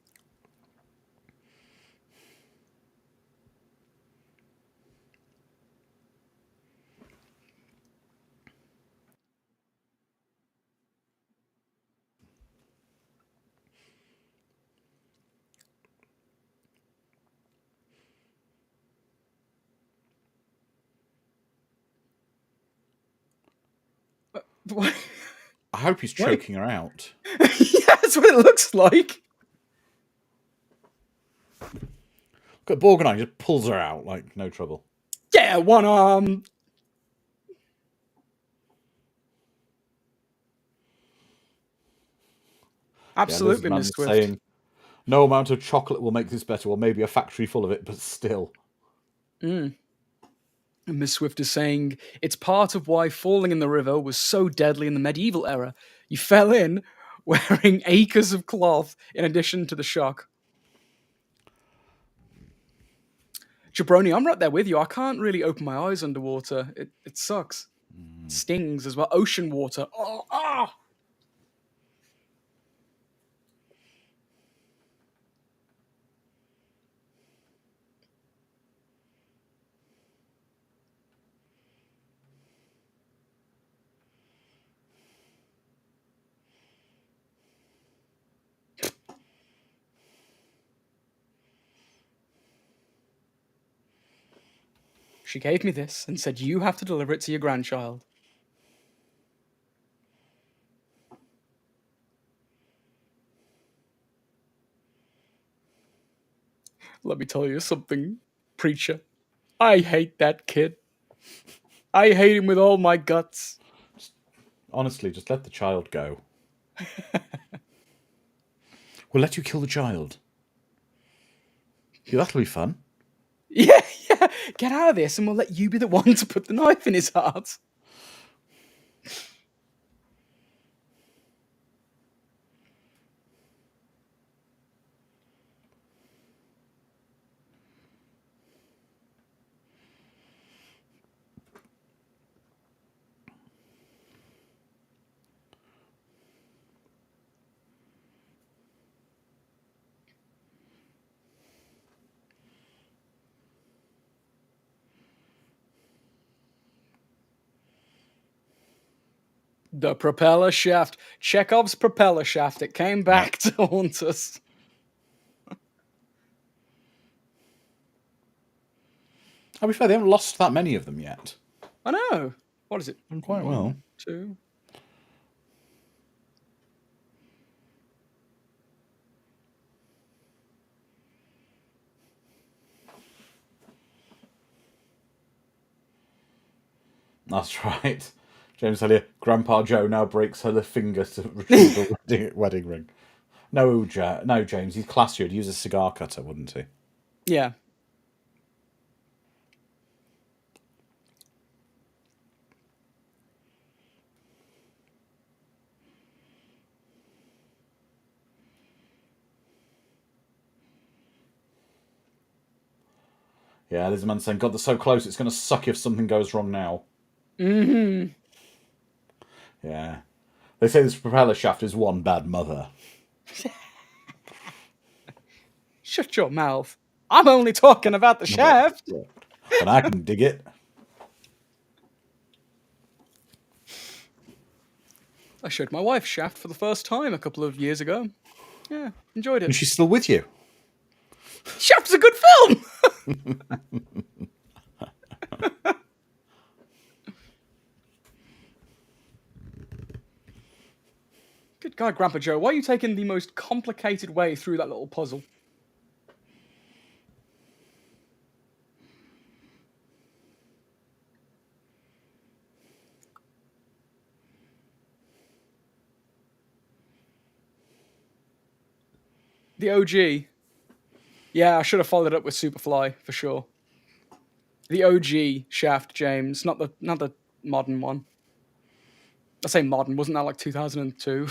What? I hope he's choking her out. Yeah, that's what it looks like. Look at Borgnine, he just pulls her out like no trouble. Yeah, one arm. Absolutely, Liz Miss Mann Swift. saying, no amount of chocolate will make this better, or maybe a factory full of it, but still. And Miss Swift is saying it's part of why falling in the river was so deadly in the medieval era. You fell in wearing acres of cloth in addition to the shock. Jabroni, I'm right there with you. I can't really open my eyes underwater. It sucks. It stings as well. Ocean water. Oh, ah! She gave me this and said, you have to deliver it to your grandchild. Let me tell you something, preacher. I hate that kid. I hate him with all my guts. Honestly, just let the child go. We'll let you kill the child. Yeah, that'll be fun. Yeah. Get out of this and we'll let you be the one to put the knife in his heart. The propeller shaft. Chekhov's propeller shaft. It came back to haunt us. To be fair, they haven't lost that many of them yet. I know. What is it? Quite well. 2. That's right. James Hillier, Grandpa Joe now breaks her finger to retrieve a wedding ring. No, James, he's classier. He'd use a cigar cutter, wouldn't he? Yeah. Yeah, there's a man saying, God, they're so close, it's going to suck if something goes wrong now. Mm-hmm. Yeah. They say this propeller shaft is one bad mother. Shut your mouth. I'm only talking about the shaft. But I can dig it. I showed my wife Shaft for the first time a couple of years ago. Yeah, enjoyed And it. she's still with you. Shaft's a good film! Good God, Grandpa Joe, why are you taking the most complicated way through that little puzzle? The OG. Yeah, I should have followed up with Superfly, for sure. The OG Shaft, James, not the modern one. I say modern, wasn't that like 2002?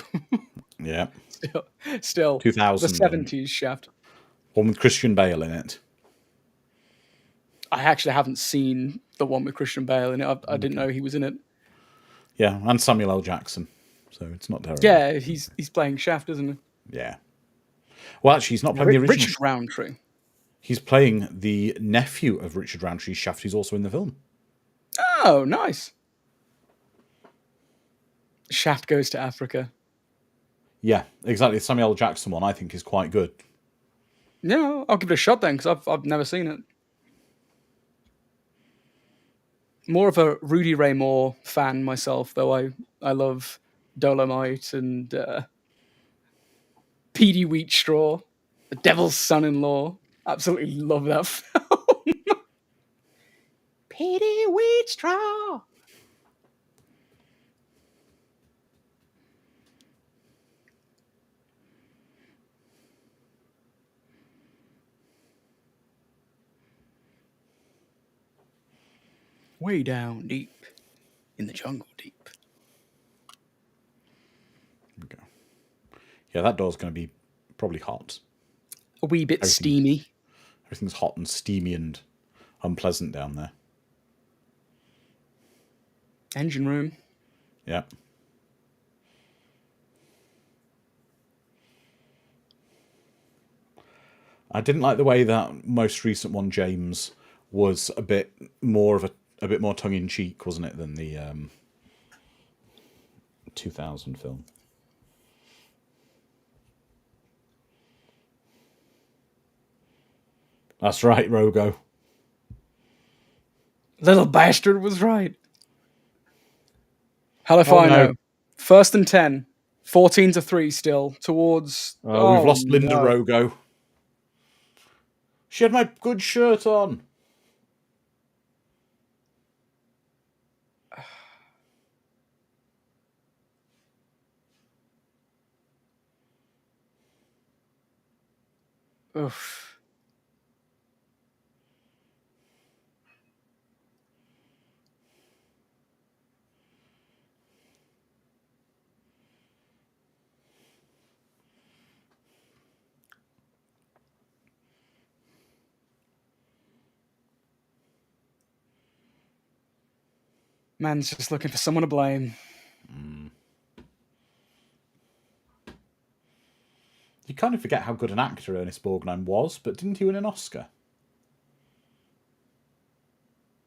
Yeah. Still, the 2000. 70s Shaft. One with Christian Bale in it. I actually haven't seen the one with Christian Bale in it. I didn't know he was in it. Yeah, and Samuel L. Jackson. So it's not terrible. Yeah, he's playing Shaft, isn't he? Yeah. Well, actually, he's not playing the original. Richard Roundtree. He's playing the nephew of Richard Roundtree's Shaft, who's also in the film. Oh, nice. Shaft goes to Africa. Yeah, exactly. The Samuel L. Jackson one, I think, is quite good. Yeah, I'll give it a shot then, because I've never seen it. More of a Rudy Ray Moore fan myself, though I love Dolomite and Petey Wheatstraw, The Devil's Son-in-Law. Absolutely love that film. Petey Wheatstraw. way down deep in the jungle deep. Okay. Yeah, that door's going to be probably hot. A wee bit Everything- steamy. Everything's hot and steamy and unpleasant down there. Engine room. Yeah. I didn't like the way that most recent one, James, was a bit more tongue in cheek, wasn't it, than the 2000 film. That's right, Rogo. Little bastard was right. Hell if Oh, I no. know. First and 10. 14-3 still towards. We've Oh, lost Linda no. Rogo. She had my good shirt on. Oof. Man's just looking for someone to blame. You kind of forget how good an actor Ernest Borgnine was, but didn't he win an Oscar?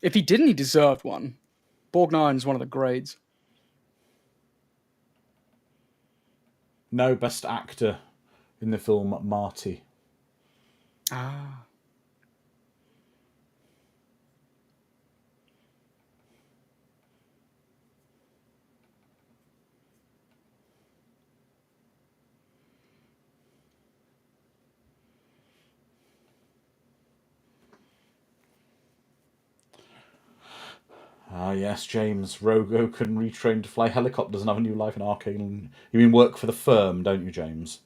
If he didn't, he deserved one. Borgnine's one of the grades. No, best actor in the film Marty. Ah. Ah, yes, James. Rogo can retrain to fly helicopters and have a new life in Arcane. You mean work for the firm, don't you, James?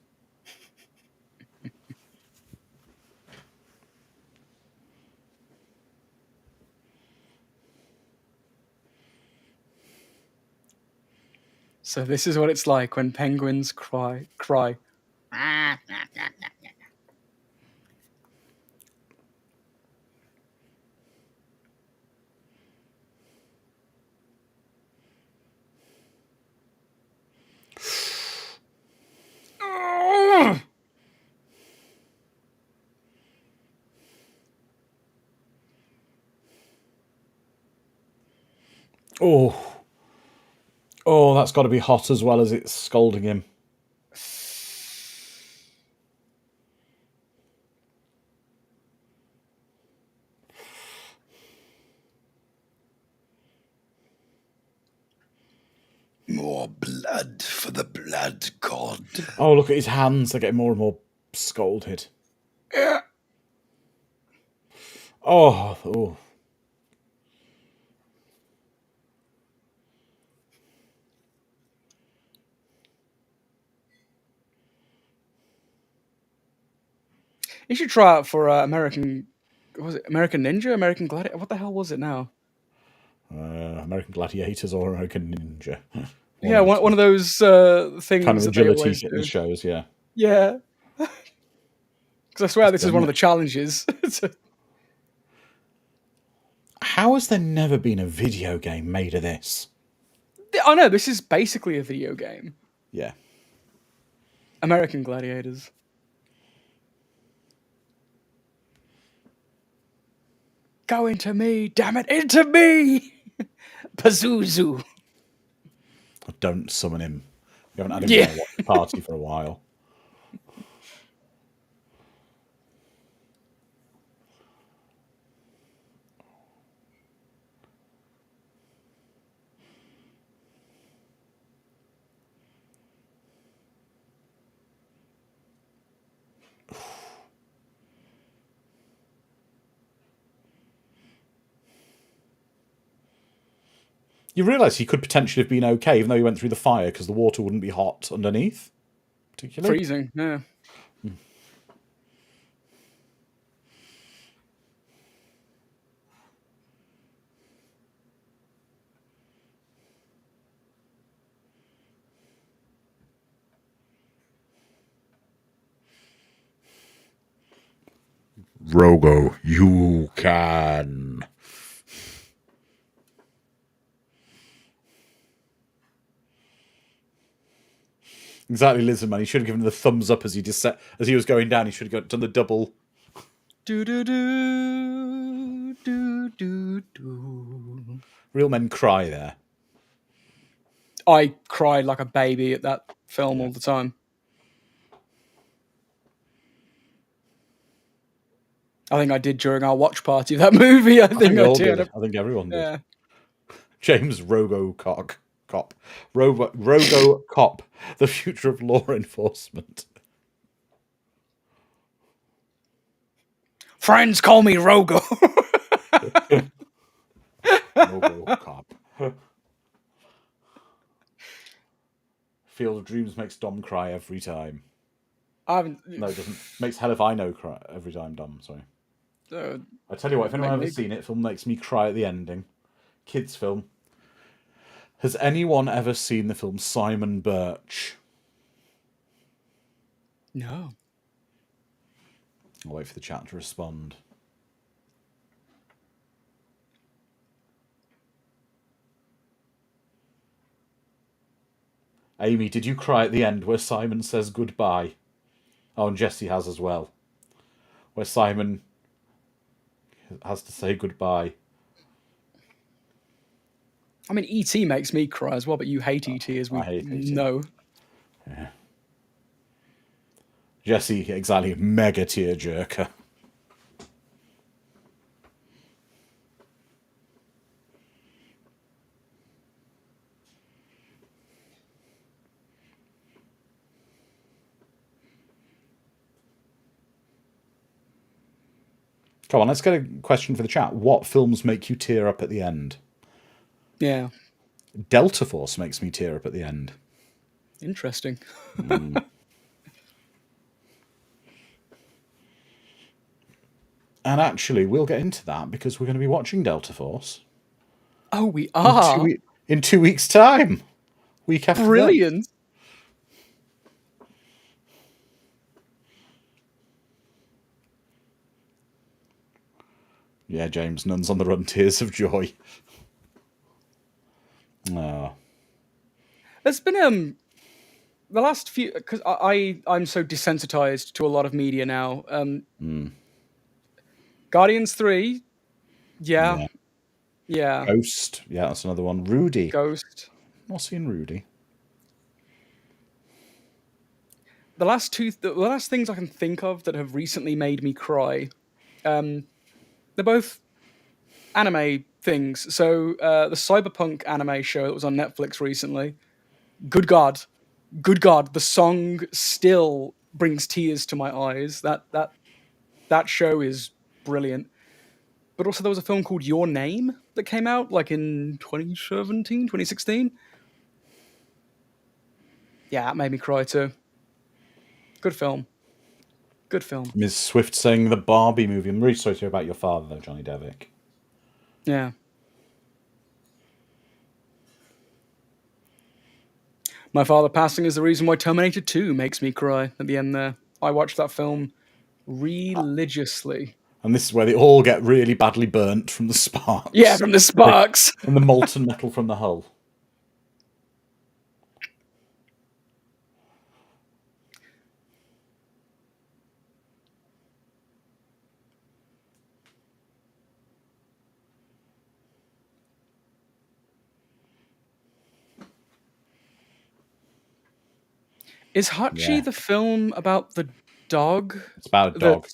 So this is what it's like when penguins cry. Oh. Oh, that's got to be hot as well as it's scalding him. More blood for the blood god. Oh, look at his hands. They're getting more and more scalded. Oh. You should try out for American. Was it American Ninja? American Gladiator? What the hell was it now? American Gladiators or American Ninja. Yeah, one of those things kind of that they agility always fitness do. shows, yeah. Yeah. Because I swear this is done one of it. the challenges. How has there never been a video game made of this? Oh no, this is basically a video game. Yeah. American Gladiators. Go into me, damn it, into me! Pazuzu. Don't summon him. We haven't had him Yeah. in a watch party for a while. You realise he could potentially have been okay, even though he went through the fire, because the water wouldn't be hot underneath, particularly. Freezing, yeah. Rogo, you can. Exactly, Lizardman. He should have given the thumbs up as he was going down. He should have done the double. Do do do do do do. Real men cry there. I cried like a baby at that film all the time. I think I did during our watch party of that movie. I think we I all did. did. I think everyone did. Yeah. James Cop. Rogo Cop, the future of law enforcement. Friends call me Rogo. Rogo Cop. Field of Dreams makes Dom cry every time. No, it doesn't. Makes Hell If I Know cry every time, Dom. Sorry. I tell you what, if anyone ever seen it, film makes me cry at the ending. Kids film. Has anyone ever seen the film Simon Birch? No. I'll wait for the chat to respond. Amy, did you cry at the end where Simon says goodbye? Oh, and Jesse has as well. Where Simon has to say goodbye. I mean, E.T. makes me cry as well, but you hate E.T. as we know. Yeah. Jesse, exactly, mega tearjerker. Come on, let's get a question for the chat. What films make you tear up at the end? Yeah. Delta Force makes me tear up at the end. Interesting. And actually, we'll get into that because we're going to be watching Delta Force. Oh, we are? In 2 weeks' time. Week after Brilliant. that. Yeah, James, nuns on the run, tears of joy. Oh. There's been the last few, because I'm so desensitized to a lot of media now. Guardians 3, yeah. Ghost, yeah, that's another one. Rudy. Ghost. Not seen Rudy. The last things I can think of that have recently made me cry, they're both anime things. So the Cyberpunk anime show that was on Netflix recently, good God, the song still brings tears to my eyes. That show is brilliant. But also there was a film called Your Name that came out like in 2017, 2016. Yeah, that made me cry too. Good film. Good film. Ms. Swift saying the Barbie movie. I'm really sorry to hear about your father, though, Johnny Devick. Yeah. My father passing is the reason why Terminator 2 makes me cry at the end there. I watched that film religiously. And this is where they all get really badly burnt from the sparks. Yeah, from the sparks. And the molten metal from the hull. Is Hachi the film about the dog? It's about a dog.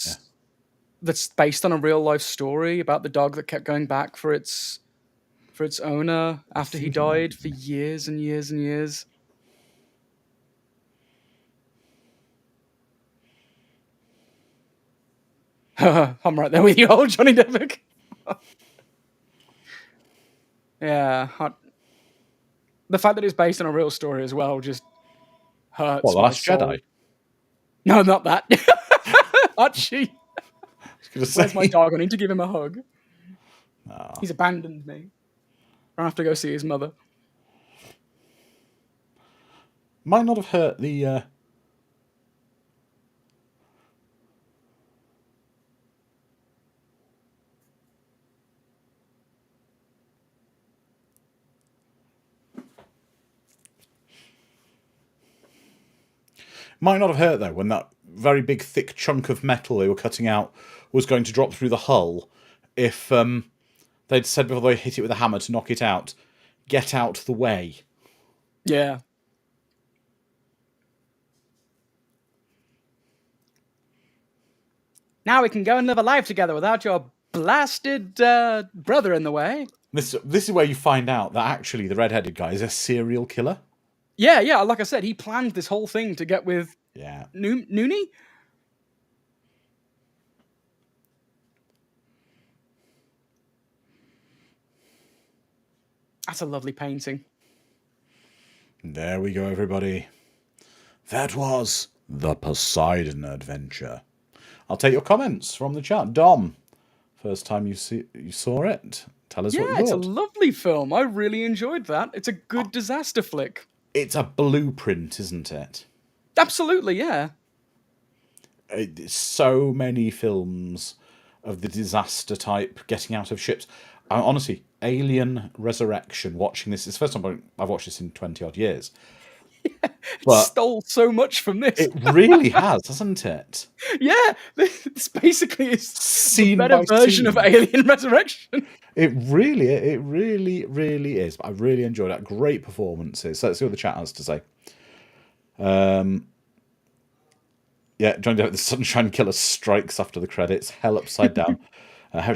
That's based on a real life story about the dog that kept going back for its owner after he died for years and years and years. I'm right there with you, old Johnny Devick. Yeah. The fact that it's based on a real story as well just hurts. What, The Last Jedi? No, not that. Hachi. Where's my dog? I need to give him a hug. Oh. He's abandoned me. I have to go see his mother. Might not have hurt the... 'cause, Might not have hurt, though, when that very big, thick chunk of metal they were cutting out was going to drop through the hull. If they'd said before they hit it with a hammer to knock it out, get out the way. Yeah. Now we can go and live a life together without your blasted brother in the way. This is where you find out that actually the red-headed guy is a serial killer. Yeah, like I said, he planned this whole thing to get with Noonie? That's a lovely painting. There we go, everybody. That was the Poseidon adventure. I'll take your comments from the chat. Dom, first time you saw it, tell us what you thought. Yeah, it's a lovely film. I really enjoyed that. It's a good disaster flick. It's a blueprint, isn't it? Absolutely, yeah. So many films of the disaster type, getting out of ships. Honestly, Alien Resurrection, watching this, it's the first time I've watched this in 20-odd years. Yeah, it stole so much from this. It really has, hasn't it? Yeah, this basically is Scene the better by version scene. of Alien Resurrection. It really, really is. I really enjoyed it. Great performances. So let's see what the chat has to say. Yeah, Johnny Depp, the Sunshine Killer strikes after the credits. Hell Upside Down.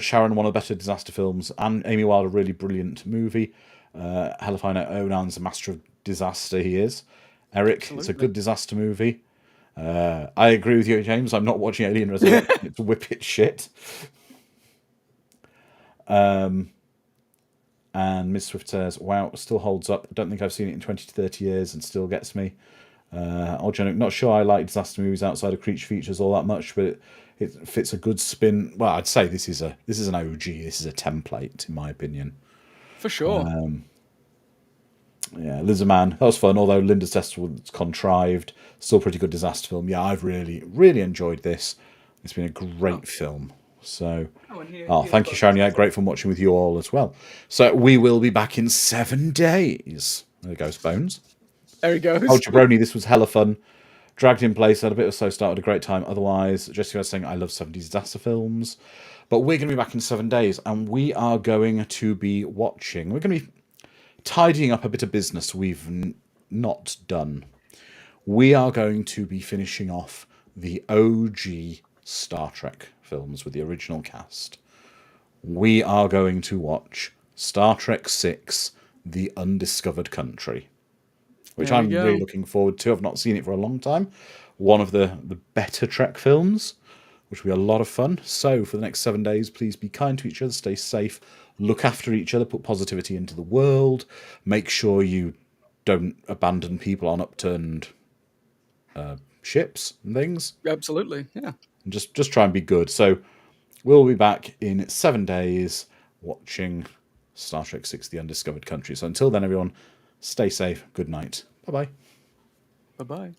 Sharon, one of the better disaster films. And Amy Wilde, a really brilliant movie. Hell if I know, Onan's a master of disaster, he is. Eric, Absolutely. It's a good disaster movie. I agree with you, James. I'm not watching Alien Resurrection. It's whippet shit. And Ms. Swift says, wow, still holds up. I don't think I've seen it in 20 to 30 years and still gets me. Not sure I like disaster movies outside of creature features all that much, but it fits a good spin. Well, I'd say this is an OG. This is a template, in my opinion. For sure. Yeah, Lizardman, that was fun, although Linda's test was contrived. Still pretty good disaster film. Yeah, I've really, really enjoyed this. It's been a great film. So, thank you, Sharon. Yeah, great fun watching with you all as well. So, we will be back in 7 days. There goes Bones. There he goes. Oh, Jabroni, this was hella fun. Dragged in place, had a bit of a slow start, had a great time. Otherwise, Jesse was saying, I love 70s disaster films. But we're going to be back in 7 days, and we are going to be watching. We're going to be tidying up a bit of business we've not done. We are going to be finishing off the OG Star Trek films with the original cast. We are going to watch Star Trek VI, The Undiscovered Country, which I'm really looking forward to. I've not seen it for a long time. One of the better Trek films, which will be a lot of fun. So for the next 7 days, please be kind to each other, stay safe, look after each other, put positivity into the world, make sure you don't abandon people on upturned ships and things. Absolutely, yeah. And just try and be good. So we'll be back in 7 days watching Star Trek VI, The Undiscovered Country. So until then, everyone, stay safe. Good night. Bye-bye. Bye-bye.